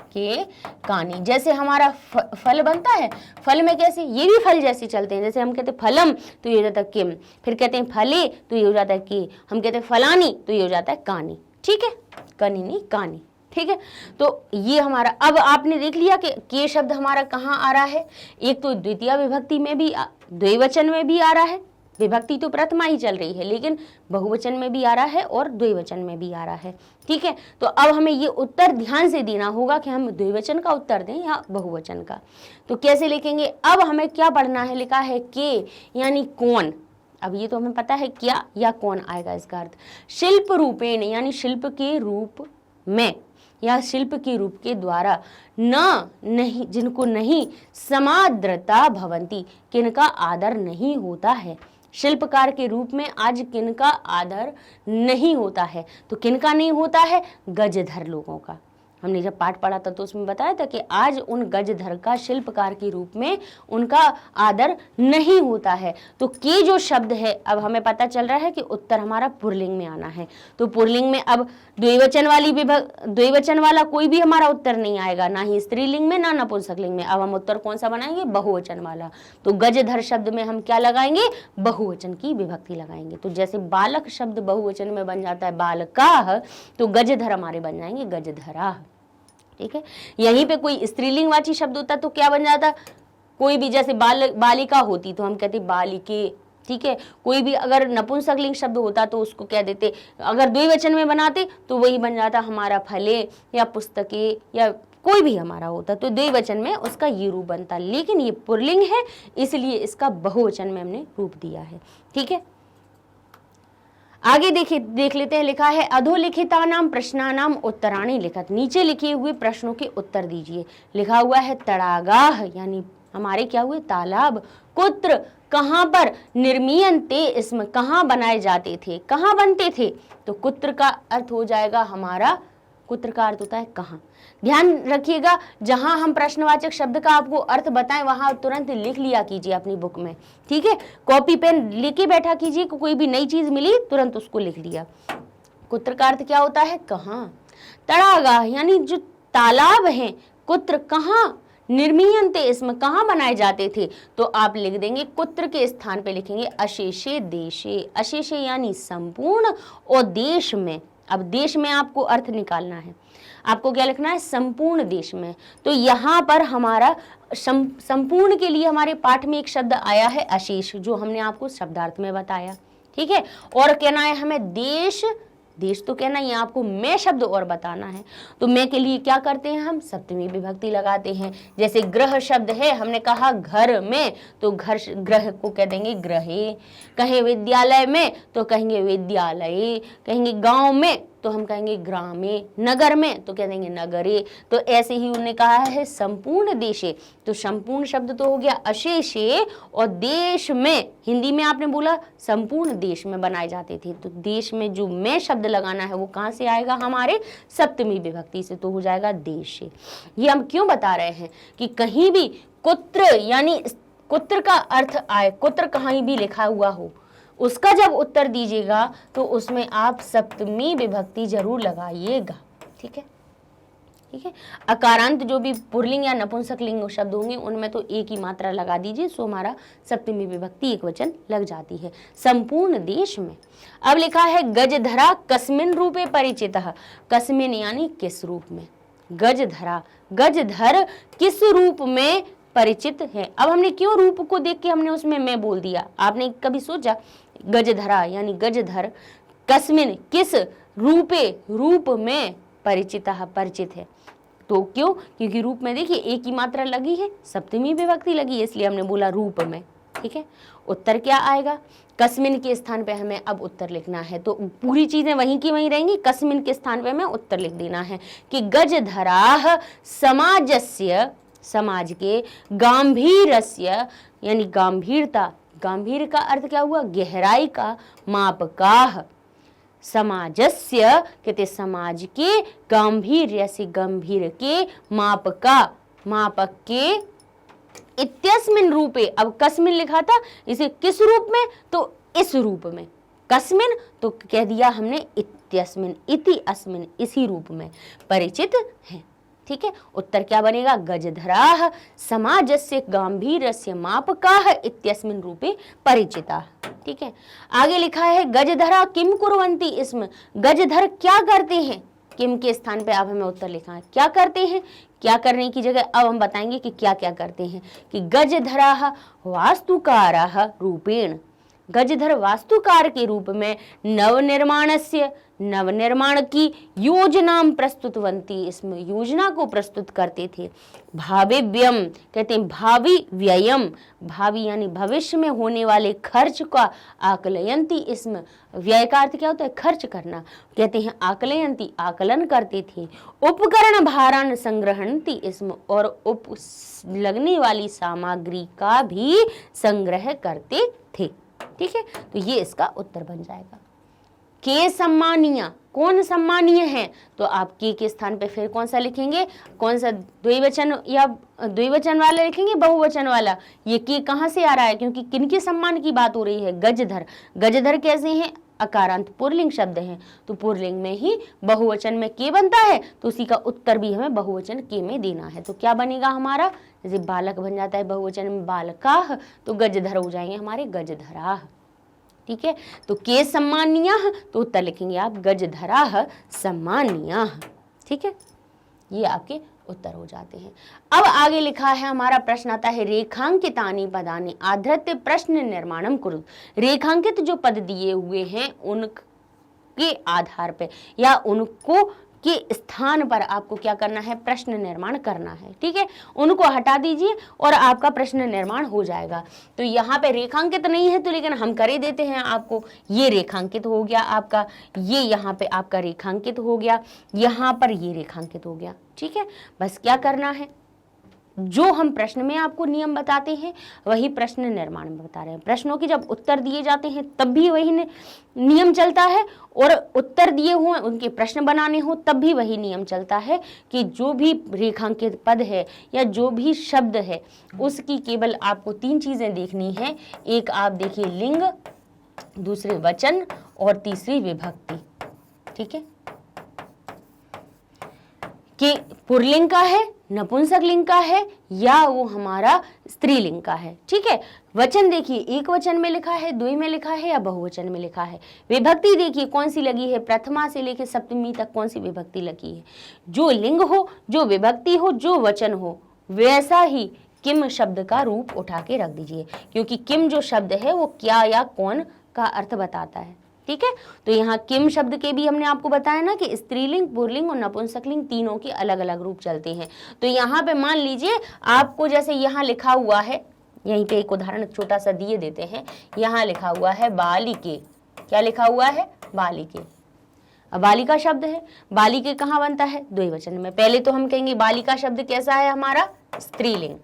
के कानी। जैसे हमारा फल बनता है, फल में कैसे, ये भी फल जैसे चलते हैं। जैसे हम कहते हैं फलम तो ये हो जाता है किम, फिर कहते हैं फले तो ये हो जाता है के, हम कहते हैं फलानी तो ये हो जाता है कानी। ठीक है, कनी नहीं कानी। ठीक है, तो ये हमारा, अब आपने देख लिया कि के शब्द हमारा कहाँ आ रहा है, एक तो द्वितीय विभक्ति में भी, द्विवचन में भी आ रहा है। विभक्ति तो प्रथमा ही चल रही है, लेकिन बहुवचन में भी आ रहा है और द्विवचन में भी आ रहा है। ठीक है, तो अब हमें ये उत्तर ध्यान से देना होगा कि हम द्विवचन का उत्तर दें या बहुवचन का। तो कैसे लिखेंगे, अब हमें क्या पढ़ना है, लिखा है के यानी कौन। अब ये तो हमें पता है क्या या कौन आएगा, इसका अर्थ शिल्प रूपेण यानी शिल्प के रूप में या शिल्प के रूप के द्वारा, नहीं जिनको नहीं समाद्रता भवंती, किनका आदर नहीं होता है। शिल्पकार के रूप में आज किनका आदर नहीं होता है, तो किनका नहीं होता है, गजधर लोगों का। हमने जब पाठ पढ़ा था तो उसमें बताया था कि आज उन गजधर का शिल्पकार के रूप में उनका आदर नहीं होता है। तो के जो शब्द है, अब हमें पता चल रहा है कि उत्तर हमारा पुल्लिंग में आना है। तो पुल्लिंग में अब द्विवचन वाला कोई भी हमारा उत्तर नहीं आएगा, ना ही स्त्रीलिंग में ना नपुंसक लिंग में। अब हम उत्तर कौन सा बनाएंगे, बहुवचन वाला। तो गजधर शब्द में हम क्या लगाएंगे, बहुवचन की विभक्ति लगाएंगे। तो जैसे बालक शब्द बहुवचन में बन जाता है बालकाह, तो गजधर हमारे बन जाएंगे गजधरा। ठीक है, यहीं पे कोई स्त्रीलिंग वाची शब्द होता तो क्या बन जाता, कोई भी, जैसे बालिका होती तो हम कहते बालिके। ठीक है, कोई भी अगर नपुंसक लिंग शब्द होता तो उसको क्या देते, अगर द्विवचन में बनाते तो वही बन जाता हमारा फले या पुस्तके या कोई भी हमारा होता, तो द्विवचन में उसका ये रूप बनता। लेकिन ये पुल्लिंग है इसलिए इसका बहुवचन में हमने रूप दिया है। ठीक है, आगे देख लेते हैं। लिखा है अधोलिखितानाम प्रश्नानाम उत्तराणि लिखत, नीचे लिखे हुए प्रश्नों के उत्तर दीजिए। लिखा हुआ है तड़ागाह यानी हमारे क्या हुए, तालाब। कुत्र कहाँ पर, निर्मीयन्ते इसमें कहाँ बनाए जाते थे, कहाँ बनते थे। तो कुत्र का अर्थ हो जाएगा हमारा, कुत्र का अर्थ होता है कहाँ। ध्यान रखिएगा, जहां हम प्रश्नवाचक शब्द का आपको अर्थ बताएं वहां तुरंत लिख लिया कीजिए अपनी बुक में। ठीक है, कॉपी पेन लेके बैठा कीजिए, कोई भी नई चीज मिली तुरंत उसको लिख लिया। कुत्र का अर्थ क्या होता है, कहाँ। तड़ागाह यानी जो तालाब है, कुत्र कहाँ, निर्मीयन्ते इसमें कहाँ बनाए जाते थे, तो आप लिख देंगे कुत्र के स्थान पे लिखेंगे अशेषे देशे। अशेषे यानी संपूर्ण और देश में। अब देश में आपको अर्थ निकालना है, आपको क्या लिखना है, संपूर्ण देश में। तो यहाँ पर हमारा संपूर्ण के लिए हमारे पाठ में एक शब्द आया है अशेष, जो हमने आपको शब्दार्थ में बताया। ठीक है, और कहना है हमें देश, देश तो कहना ही है आपको, मैं शब्द और बताना है। तो मैं के लिए क्या करते हैं, हम सप्तमी विभक्ति लगाते हैं। जैसे ग्रह शब्द है, हमने कहा घर में, तो घर ग्रह को कह देंगे ग्रहे। कहें विद्यालय में तो कहेंगे विद्यालय, कहेंगे गांव में तो हम कहेंगे ग्रामे, नगर में तो कह देंगे नगरे। तो ऐसे ही उन्होंने कहा है संपूर्ण देशे, तो संपूर्ण शब्द तो हो गया अशेषे, और देश में हिंदी में आपने बोला संपूर्ण देश में बनाए जाते थे, तो देश में जो में शब्द लगाना है वो कहाँ से आएगा, हमारे सप्तमी विभक्ति से, तो हो जाएगा देशे। ये हम क्यों बता रहे हैं कि कहीं भी कुत्र यानी कुत्र का अर्थ आए, कुत्र कहीं भी लिखा हुआ हो, उसका जब उत्तर दीजिएगा तो उसमें आप सप्तमी विभक्ति जरूर लगाइएगा। ठीक है, ठीक है। अकारांत जो भी पुल्लिंग या नपुंसकलिंग शब्द होंगे उनमें तो एक ही मात्रा लगा दीजिए, सो हमारा सप्तमी विभक्ति एक वचन लग जाती है संपूर्ण देश में। अब लिखा है गजधरा कस्मिन रूपे परिचितः, कस्मिन यानी किस रूप में, गजधरा, गजधर किस रूप में परिचित है। अब हमने क्यों रूप को देख के हमने उसमें मैं बोल दिया, आपने कभी सोचा, गजधरा यानी गजधर कस्मिन किस रूपे, रूप में परिचित परिचित है, तो क्यों, क्योंकि रूप में देखिए एक ही मात्रा लगी है, सप्तमी विभक्ति लगी है, इसलिए हमने बोला रूप में। ठीक है, उत्तर क्या आएगा, कस्मिन के स्थान पे हमें अब उत्तर लिखना है, तो पूरी चीजें वहीं की वहीं रहेंगी, कस्मिन के स्थान पे हमें उत्तर लिख देना है कि गजधराः समाजस्य, समाज के, गांभीर्यस्य यानी गंभीरता, गंभीर का अर्थ क्या हुआ, गहराई का, मापकाः, समाजस्य कहते समाज के, गांभीर्य से गंभीर के, मापका मापक के, इत्यस्मिन रूपे, अब कस्मिन लिखा था, इसे किस रूप में, तो इस रूप में, कस्मिन तो कह दिया हमने इत्यस्मिन, इति अस्मिन, इसी रूप में परिचित है। ठीक है, उत्तर क्या बनेगा, गजधराः समाजस्य गांभीर्यस्य मापकाः इत्यस्मिन रूपे परिचिताः। ठीक है, आगे लिखा है गजधरा किम कुर्वन्ति, इसमें गजधर क्या करते हैं, किम के स्थान पे अब हमें उत्तर लिखा है क्या करते हैं, क्या करने की जगह अब हम बताएंगे कि क्या क्या करते हैं, कि गजधराः वास्तुकाराः रूपेण, गजधर वास्तुकार के रूप में नवनिर्माणस्य, नवनिर्माण की योजना प्रस्तुतवंती, इसमें योजना को प्रस्तुत करते थे। भाविव्यम कहते हैं भावी व्ययम, भावी यानी भविष्य में होने वाले खर्च का आकलयंती, इसमें व्यय का अर्थ क्या होता है, खर्च करना, कहते हैं आकलयंती, आकलन करते थे। उपकरण भारान संग्रहणती, इसमें और उप लगने वाली सामग्री का भी संग्रह करते थे। ठीक है, तो ये इसका उत्तर बन जाएगा। के सम्मानीय, कौन सम्मानीय है, तो आप के स्थान पे फिर कौन सा लिखेंगे, कौन सा द्विवचन या द्विवचन वाला लिखेंगे, बहुवचन वाला, ये के कहाँ से आ रहा है, क्योंकि किनके सम्मान की बात हो रही है, गजधर, गजधर कैसे हैं, अकारांत पुल्लिंग शब्द हैं, तो पुल्लिंग में ही बहुवचन में के बनता है, तो उसी का उत्तर भी हमें बहुवचन के में देना है। तो क्या बनेगा हमारा, जैसे बालक बन जाता है बहुवचन में बालकाः, तो गजधर हो जाएंगे हमारे गजधराः। ठीक है, तो के सम्मानीयः, तो उत्तर लिखेंगे आप गजधराः सम्मानीयः। ठीक है, ये आपके उत्तर हो जाते हैं। अब आगे लिखा है हमारा प्रश्न आता है रेखांकितानि पदानि आधृत्य प्रश्न निर्माणम कुरु, रेखांकित जो पद दिए हुए हैं उनके आधार पे या उनको के स्थान पर आपको क्या करना है, प्रश्न निर्माण करना है। ठीक है, उनको हटा दीजिए और आपका प्रश्न निर्माण हो जाएगा। तो यहाँ पे रेखांकित नहीं है तो लेकिन हम कर ही देते हैं आपको, ये रेखांकित हो गया आपका, ये यहाँ पे आपका रेखांकित हो गया, यहाँ पर ये रेखांकित हो गया। ठीक है, बस क्या करना है, जो हम प्रश्न में आपको नियम बताते हैं वही प्रश्न निर्माण में बता रहे हैं। प्रश्नों के जब उत्तर दिए जाते हैं तब भी वही नियम चलता है, और उत्तर दिए हुए उनके प्रश्न बनाने हो तब भी वही नियम चलता है कि जो भी रेखांकित पद है या जो भी शब्द है उसकी केवल आपको तीन चीजें देखनी है, एक आप देखिए लिंग, दूसरे वचन और तीसरी विभक्ति। ठीक है, कि पुल्लिंग का है, नपुंसकलिंग का है, या वो हमारा स्त्रीलिंग का है। ठीक है, वचन देखिए एक वचन में लिखा है, द्वि में लिखा है या बहुवचन में लिखा है। विभक्ति देखिए कौन सी लगी है, प्रथमा से लेकर सप्तमी तक कौन सी विभक्ति लगी है। जो लिंग हो, जो विभक्ति हो, जो वचन हो, वैसा ही किम शब्द का रूप उठा के रख दीजिए, क्योंकि किम जो शब्द है वो क्या या कौन का अर्थ बताता है। ठीक है, तो यहाँ किम शब्द के भी हमने आपको बताया ना कि स्त्रीलिंग, पुल्लिंग और नपुंसकलिंग तीनों के अलग अलग रूप चलते हैं। तो यहाँ पे मान लीजिए आपको जैसे यहाँ लिखा हुआ है, यहीं पे एक उदाहरण छोटा सा दिए देते हैं, यहाँ लिखा हुआ है बालिके, क्या लिखा हुआ है, बालिके। अब बालिका शब्द है, बालिके कहाँ बनता है? द्विवचन में। पहले तो हम कहेंगे बालिका शब्द कैसा है हमारा? स्त्रीलिंग।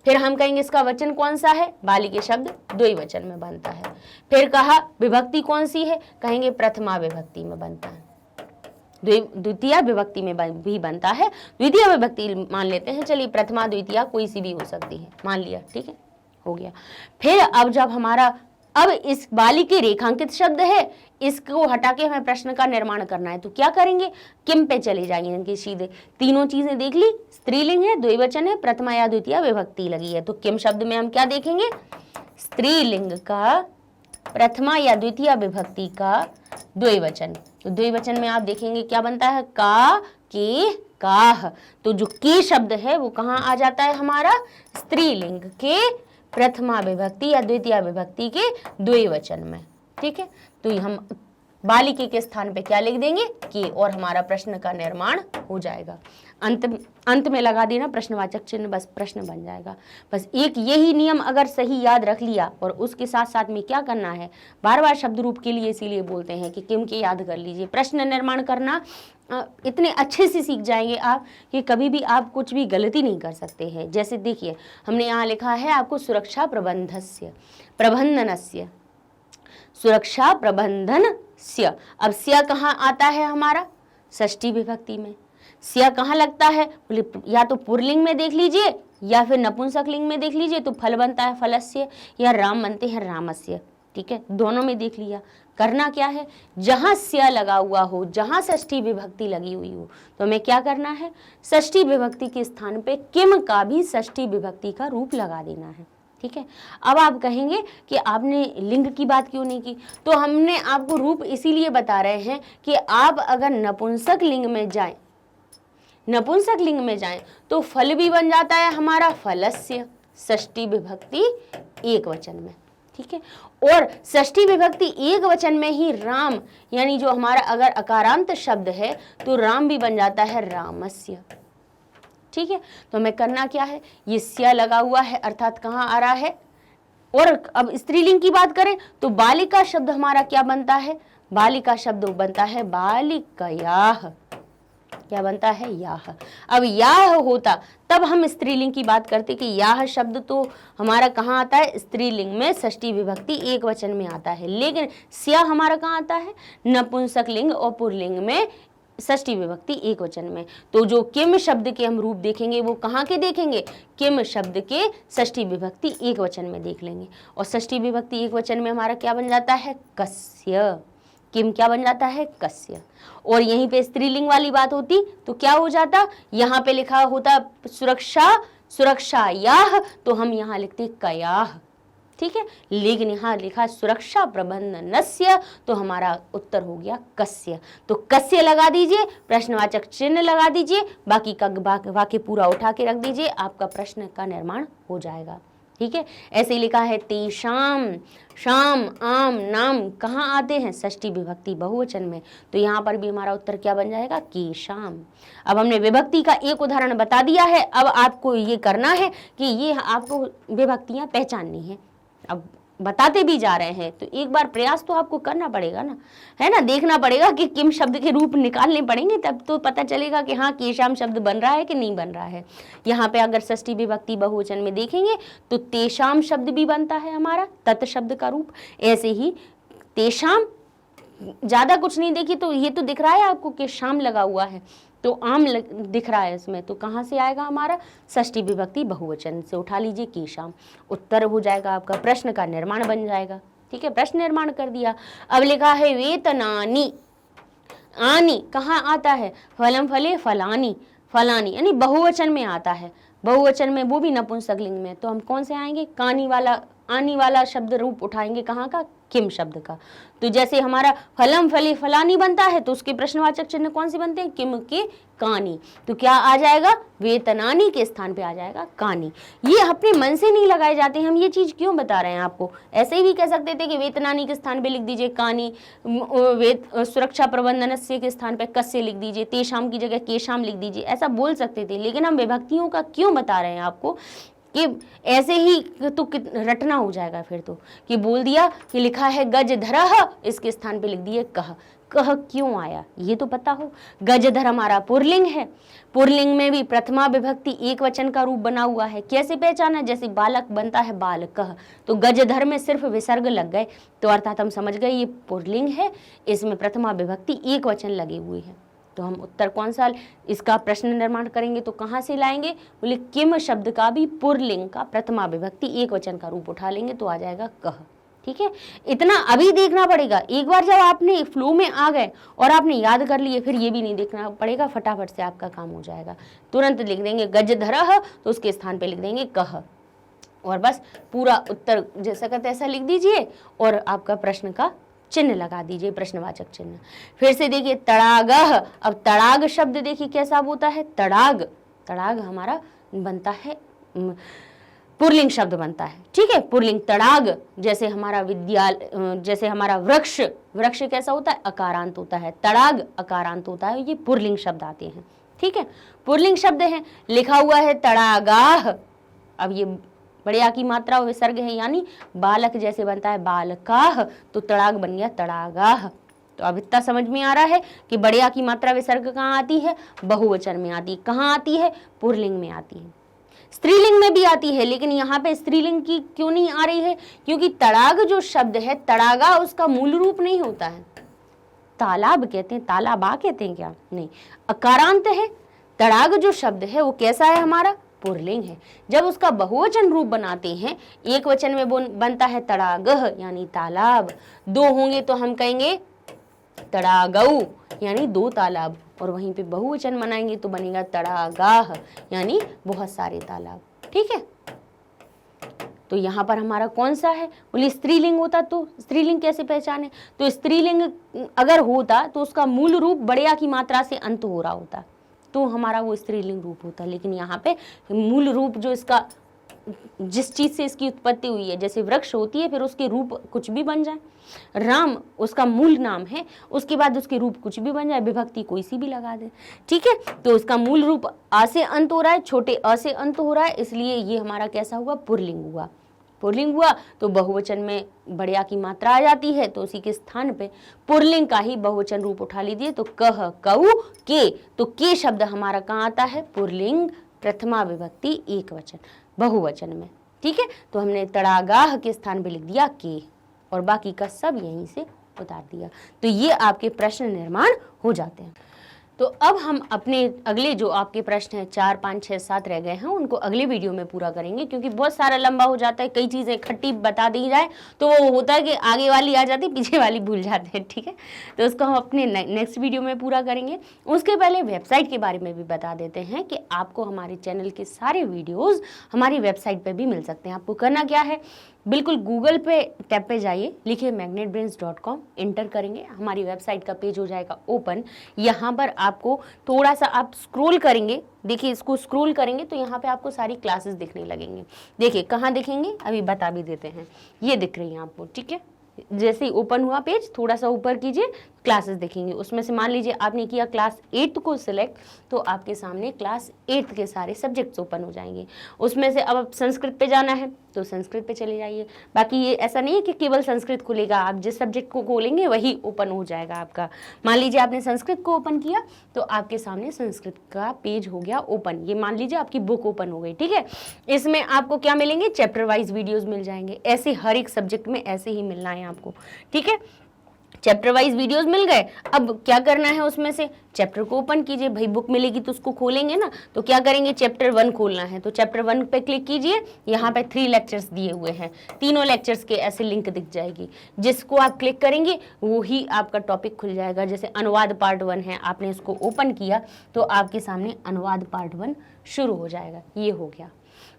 फिर हम कहेंगे इसका वचन कौन सा है? बालिके शब्द द्विवचन में बनता है। फिर कहा विभक्ति कौन सी है? कहेंगे प्रथमा विभक्ति में बनता है। द्वितीय विभक्ति में भी बनता है। द्वितीय विभक्ति मान लेते हैं, चलिए प्रथमा द्वितीय कोई सी भी हो सकती है, मान लिया, ठीक है, हो गया। फिर अब जब हमारा अब इस बालिके रेखांकित शब्द है, इसको हटा के हमें प्रश्न का निर्माण करना है, तो क्या करेंगे? किम पे चले जाएंगे सीधे। तीनों चीजें देख ली, स्त्रीलिंग है, द्विवचन है, प्रथमा या द्वितीय विभक्ति लगी है, तो किम शब्द में हम क्या देखेंगे? स्त्रीलिंग का प्रथमा या द्वितीय विभक्ति का द्विवचन। तो द्विवचन में आप देखेंगे क्या बनता है? का, के, काह। तो जो के शब्द है वो कहाँ आ जाता है हमारा? स्त्रीलिंग के प्रथमा विभक्ति या द्वितीय विभक्ति के द्विवचन में, ठीक है। तो हम बालिके के स्थान पे क्या लिख देंगे? के, और हमारा प्रश्न का निर्माण हो जाएगा। अंत में लगा देना प्रश्नवाचक चिन्ह, बस प्रश्न बन जाएगा। बस एक यही नियम अगर सही याद रख लिया, और उसके साथ साथ में क्या करना है, बार बार शब्द रूप के लिए इसीलिए बोलते हैं कि किम के याद कर लीजिए। प्रश्न निर्माण करना इतने अच्छे से सीख जाएंगे आप कि कभी भी आप कुछ भी गलती नहीं कर सकते हैं। जैसे देखिए हमने यहाँ लिखा है आपको सुरक्षा प्रबंधस्य, प्रबंधनस्य, सुरक्षा प्रबंधनस्य। अब स्य कहाँ आता है हमारा? षष्ठी विभक्ति में। स्य कहाँ लगता है? या तो पुरलिंग में देख लीजिए या फिर नपुंसक लिंग में देख लीजिए, तो फल बनता है फलस्य, या राम बनते हैं रामस्य, ठीक है, दोनों में देख लिया। करना क्या है? जहां स्य लगा हुआ हो, जहां षष्ठी विभक्ति लगी हुई हो, तो हमें क्या करना है? षष्ठी विभक्ति के स्थान पे किम का भी षष्ठी विभक्ति का रूप लगा देना है, ठीक है। अब आप कहेंगे कि आपने लिंग की बात क्यों नहीं की? तो हमने आपको रूप इसीलिए बता रहे हैं कि आप अगर नपुंसक लिंग में जाएं, नपुंसक लिंग में जाएं तो फल भी बन जाता है हमारा फलस्य, षष्ठी विभक्ति एक वचन में, ठीक है। और षष्ठी विभक्ति एक वचन में ही राम, यानी जो हमारा अगर अकारांत शब्द है तो राम भी बन जाता है रामस्य, ठीक है। तो हमें करना क्या है? ये स्य लगा हुआ है अर्थात कहाँ आ रहा है? और अब स्त्रीलिंग की बात करें तो बालिका शब्द हमारा क्या बनता है? बालिका शब्द बनता है बालिकयाः। क्या बनता है? याह। अब याह होता तब हम स्त्रीलिंग की बात करते कि याह शब्द तो हमारा कहाँ आता है? स्त्रीलिंग में षष्ठी विभक्ति एक वचन में आता है, लेकिन स्या हमारा कहाँ आता है? नपुंसक लिंग और पुरलिंग में षष्ठी विभक्ति एक वचन में। तो जो किम शब्द के हम रूप देखेंगे वो कहाँ के देखेंगे? किम शब्द के षष्ठी विभक्ति एक वचन में देख लेंगे। और षष्ठी विभक्ति एक वचन में हमारा क्या बन जाता है? कस्य। किम क्या बन जाता है? कस्य। और यहीं पे स्त्रीलिंग वाली बात होती तो क्या हो जाता? यहाँ पे लिखा होता सुरक्षा, सुरक्षायाः, तो हम यहाँ लिखते कयाः, ठीक है। लेकिन यहाँ लिखा सुरक्षा प्रबंधनस्य, तो हमारा उत्तर हो गया कस्य। तो कस्य लगा दीजिए, प्रश्नवाचक चिन्ह लगा दीजिए, बाकी का वाक्य पूरा उठा के रख दीजिए, आपका प्रश्न का निर्माण हो जाएगा, ठीक है। ऐसे ही लिखा है तेषाम, शाम, आम, नाम कहाँ आते हैं? षष्ठी विभक्ति बहुवचन में, तो यहाँ पर भी हमारा उत्तर क्या बन जाएगा? केशाम। अब हमने विभक्ति का एक उदाहरण बता दिया है, अब आपको ये करना है कि ये आपको विभक्तियाँ पहचाननी है। अब बताते भी जा रहे हैं तो एक बार प्रयास तो आपको करना पड़ेगा ना, है ना, देखना पड़ेगा कि किम शब्द के रूप निकालने पड़ेंगे, तब तो पता चलेगा कि हाँ केशाम शब्द बन रहा है कि नहीं बन रहा है। यहाँ पे अगर षष्ठी विभक्ति बहुवचन में देखेंगे तो तेषाम शब्द भी बनता है हमारा तत् शब्द का रूप। ऐसे ही तेषाम, ज्यादा कुछ नहीं देखी तो ये तो दिख रहा है आपको कि शाम लगा हुआ है, तो आम दिख रहा है इसमें, तो कहाँ से आएगा हमारा? षष्ठी विभक्ति बहुवचन से उठा लीजिए केशाम। उत्तर हो जाएगा आपका, प्रश्न का निर्माण बन जाएगा, ठीक है। प्रश्न निर्माण कर दिया। अब लिखा है वेतनानि, आनी कहाँ आता है? फलम फले फलानी, फलानी यानी बहुवचन में आता है, बहुवचन में वो भी नपुंसक लिंग में, तो हम कौन से आएंगे? कानी वाला, आनी वाला शब्द रूप उठाएंगे, कहाँ का? किम शब्द का। तो जैसे हमारा फलम फले फलानी बनता है तो उसके प्रश्नवाचक चिन्ह कौन से बनते हैं? किम के कानी। तो क्या आ जाएगा? वेतनानी के स्थान पे आ जाएगा कानी। ये अपने मन से नहीं लगाए जाते हैं, हम ये चीज क्यों बता रहे हैं आपको? ऐसे ही भी कह सकते थे कि वेतनानी के स्थान पे लिख दीजिए कानी, सुरक्षा प्रबंधनस्य के स्थान पे कस्य लिख दीजिए, तेषाम की जगह केशाम लिख दीजिए, ऐसा बोल सकते थे। लेकिन हम विभक्तियों का क्यों बता रहे हैं आपको कि ऐसे ही तो रटना हो जाएगा फिर तो, कि बोल दिया कि लिखा है गजधरः, इसके स्थान पे लिख दिए कह, कह क्यों आया ये तो पता हो। गजधर हमारा पुरलिंग है, पुरलिंग में भी प्रथमा विभक्ति एक वचन का रूप बना हुआ है। कैसे पहचाना, जैसे बालक बनता है बालकः, तो गजधर में सिर्फ विसर्ग लग गए तो अर्थात हम समझ गए ये पुरलिंग है, इसमें प्रथमा विभक्ति एक वचन लगी हुई है। तो हम उत्तर कौन सा इसका प्रश्न निर्माण करेंगे तो कहाँ से लाएंगे, बोले किम शब्द का भी पुरलिंग का प्रथमा विभक्ति एक वचन का रूप उठा लेंगे तो आ जाएगा कह। ठीक है, इतना अभी देखना पड़ेगा। एक बार जब आपने फ्लो में आ गए और आपने याद कर लिए, फिर ये भी नहीं देखना पड़ेगा, फटाफट से आपका काम हो जाएगा। तुरंत लिख देंगे गजधरः तो उसके स्थान पे लिख देंगे कह, और बस पूरा उत्तर जैसा का तैसा लिख दीजिए और आपका प्रश्न का चिन्ह लगा दीजिए, प्रश्नवाचक चिन्ह। फिर से देखिए तड़ागः, अब तड़ाग शब्द देखिए कैसा होता है, तड़ाग, तड़ाग हमारा बनता है पुरलिंग शब्द बनता है। ठीक है, पुरलिंग तड़ाग, जैसे हमारा विद्यालय, जैसे हमारा वृक्ष, वृक्ष कैसा होता है, अकारांत होता है, तड़ाग अकारांत होता है, ये पुरलिंग शब्द आते हैं। ठीक है, पुरलिंग शब्द है, लिखा हुआ है तड़ागाह, अब ये बड़े की मात्रा विसर्ग है, यानी बालक जैसे बनता है बालकाह, तो तड़ाग बन गया तड़ागाह। तो अब इतना समझ में आ रहा है कि बड़े की मात्रा विसर्ग कहाँ आती है, बहुवचन में आती है। कहाँ आती है, पुरलिंग में आती है। स्त्रीलिंग में भी आती है, लेकिन यहाँ पे स्त्रीलिंग की क्यों नहीं आ रही है, क्योंकि तड़ाग जो शब्द है, तड़ागा उसका मूल रूप नहीं होता है। तालाब कहते हैं, तालाबा कहते हैं क्या, नहीं, अकारांत है। तड़ाग जो शब्द है वो कैसा है, हमारा पुरलिंग है। जब उसका बहुवचन रूप बनाते हैं, एक वचन में बनता है तड़ागह यानी तालाब, दो होंगे तो हम कहेंगे तड़ागऊ यानी दो तालाब, और वहीं पे बहुवचन बनाएंगे तो बनेगा तड़ागाह यानी बहुत सारे तालाब। ठीक है, तो यहाँ पर हमारा कौन सा है, बोले स्त्रीलिंग होता तो स्त्रीलिंग कैसे पहचाने, तो स्त्रीलिंग अगर होता तो उसका मूल रूप बड़े की मात्रा से अंत हो रहा होता तो हमारा वो स्त्रीलिंग रूप होता। लेकिन यहाँ पे मूल रूप जो इसका, जिस चीज से इसकी उत्पत्ति हुई है, जैसे वृक्ष होती है फिर उसके रूप कुछ भी बन जाए, राम उसका मूल नाम है, उसके बाद उसके रूप कुछ भी बन जाए, विभक्ति कोई सी भी लगा दे। ठीक है, तो उसका मूल रूप आ से अंत हो रहा है, छोटे अ से अंत हो रहा है, इसलिए ये हमारा कैसा हुआ, पुरलिंग हुआ। पुरलिंग हुआ तो बहुवचन में बढ़िया की मात्रा आ जाती है, तो उसी के स्थान पे पुरलिंग का ही बहुवचन रूप उठा लीजिए, तो कह, कऊ, के, तो के शब्द हमारा कहाँ आता है, पुरलिंग प्रथमा विभक्ति एक वचन बहुवचन में। ठीक है, तो हमने तड़ागाह के स्थान पे लिख दिया के, और बाकी का सब यहीं से उतार दिया। तो ये आपके प्रश्न निर्माण हो जाते हैं। तो अब हम अपने अगले जो आपके प्रश्न हैं 4, 5, 6, 7 रह गए हैं, उनको अगले वीडियो में पूरा करेंगे, क्योंकि बहुत सारा लंबा हो जाता है, कई चीज़ें इकट्ठी बता दी जाए तो वो होता है कि आगे वाली आ जाती, पीछे वाली भूल जाते हैं। ठीक है, तो उसको हम अपने नेक्स्ट वीडियो में पूरा करेंगे। उसके पहले वेबसाइट के बारे में भी बता देते हैं कि आपको हमारे चैनल के सारे वीडियोज़ हमारी वेबसाइट पर भी मिल सकते हैं। आपको करना क्या है, बिल्कुल गूगल पे टैब पे जाइए, लिखिए magnetbrains.com, इंटर करेंगे, हमारी वेबसाइट का पेज हो जाएगा ओपन। यहाँ पर आपको थोड़ा सा आप स्क्रॉल करेंगे, देखिए इसको स्क्रॉल करेंगे तो यहाँ पे आपको सारी क्लासेस दिखने लगेंगे। देखिए कहाँ दिखेंगे, अभी बता भी देते हैं, ये दिख रही हैं आपको। ठीक है, जैसे ही ओपन हुआ पेज, थोड़ा सा ऊपर कीजिए, क्लासेस दिखेंगे। उसमें से मान लीजिए आपने किया क्लास 8 को सिलेक्ट, तो आपके सामने क्लास 8 के सारे सब्जेक्ट्स ओपन हो जाएंगे। उसमें से अब संस्कृत पे जाना है तो संस्कृत पे चले जाइए। बाकी ये ऐसा नहीं है कि केवल संस्कृत खुलेगा, आप जिस सब्जेक्ट को खोलेंगे वही ओपन हो जाएगा आपका। मान लीजिए आपने संस्कृत को ओपन किया तो आपके सामने संस्कृत का पेज हो गया ओपन। ये मान लीजिए आपकी बुक ओपन हो गई। ठीक है, इसमें आपको क्या मिलेंगे, चैप्टर वाइज वीडियोज मिल जाएंगे। ऐसे हर एक सब्जेक्ट में ऐसे ही मिलना है आपको। ठीक है, चैप्टर वाइज वीडियोस मिल गए। अब क्या करना है, उसमें से चैप्टर को ओपन कीजिए, भाई बुक मिलेगी तो उसको खोलेंगे ना, तो क्या करेंगे, चैप्टर 1 खोलना है तो चैप्टर 1 पे क्लिक कीजिए। यहाँ पे 3 लेक्चर्स दिए हुए हैं, तीनों लेक्चर्स के ऐसे लिंक दिख जाएगी, जिसको आप क्लिक करेंगे वो ही आपका टॉपिक खुल जाएगा। जैसे अनुवाद पार्ट 1 है, आपने इसको ओपन किया तो आपके सामने अनुवाद पार्ट 1 शुरू हो जाएगा। ये हो गया।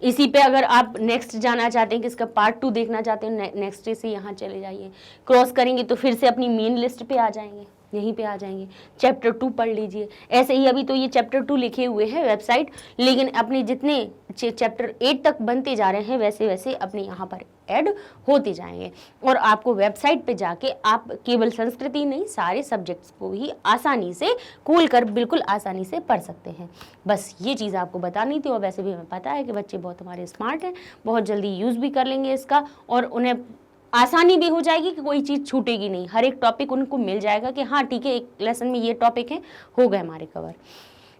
इसी पे अगर आप नेक्स्ट जाना चाहते हैं कि इसका पार्ट 2 देखना चाहते हैं, नेक्स्ट से यहाँ चले जाइए, क्रॉस करेंगे तो फिर से अपनी मेन लिस्ट पे आ जाएंगे, यहीं पे आ जाएंगे, चैप्टर 2 पढ़ लीजिए। ऐसे ही अभी तो ये चैप्टर 2 लिखे हुए हैं वेबसाइट, लेकिन अपने जितने चैप्टर 8 तक बनते जा रहे हैं वैसे वैसे अपने यहाँ पर ऐड होते जाएंगे, और आपको वेबसाइट पे जाके आप केवल संस्कृति नहीं, सारे सब्जेक्ट्स को ही आसानी से खोलकर बिल्कुल आसानी से पढ़ सकते हैं। बस ये चीज़ आपको बतानी थी। और वैसे भी हमें पता है कि बच्चे बहुत हमारे स्मार्ट हैं, बहुत जल्दी यूज़ भी कर लेंगे इसका, और उन्हें आसानी भी हो जाएगी कि कोई चीज़ छूटेगी नहीं, हर एक टॉपिक उनको मिल जाएगा कि हाँ ठीक है, एक लेसन में ये टॉपिक है, हो गए हमारे कवर।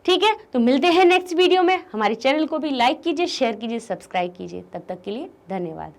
ठीक है, तो मिलते हैं नेक्स्ट वीडियो में। हमारे चैनल को भी लाइक कीजिए, शेयर कीजिए, सब्सक्राइब कीजिए। तब तक के लिए धन्यवाद।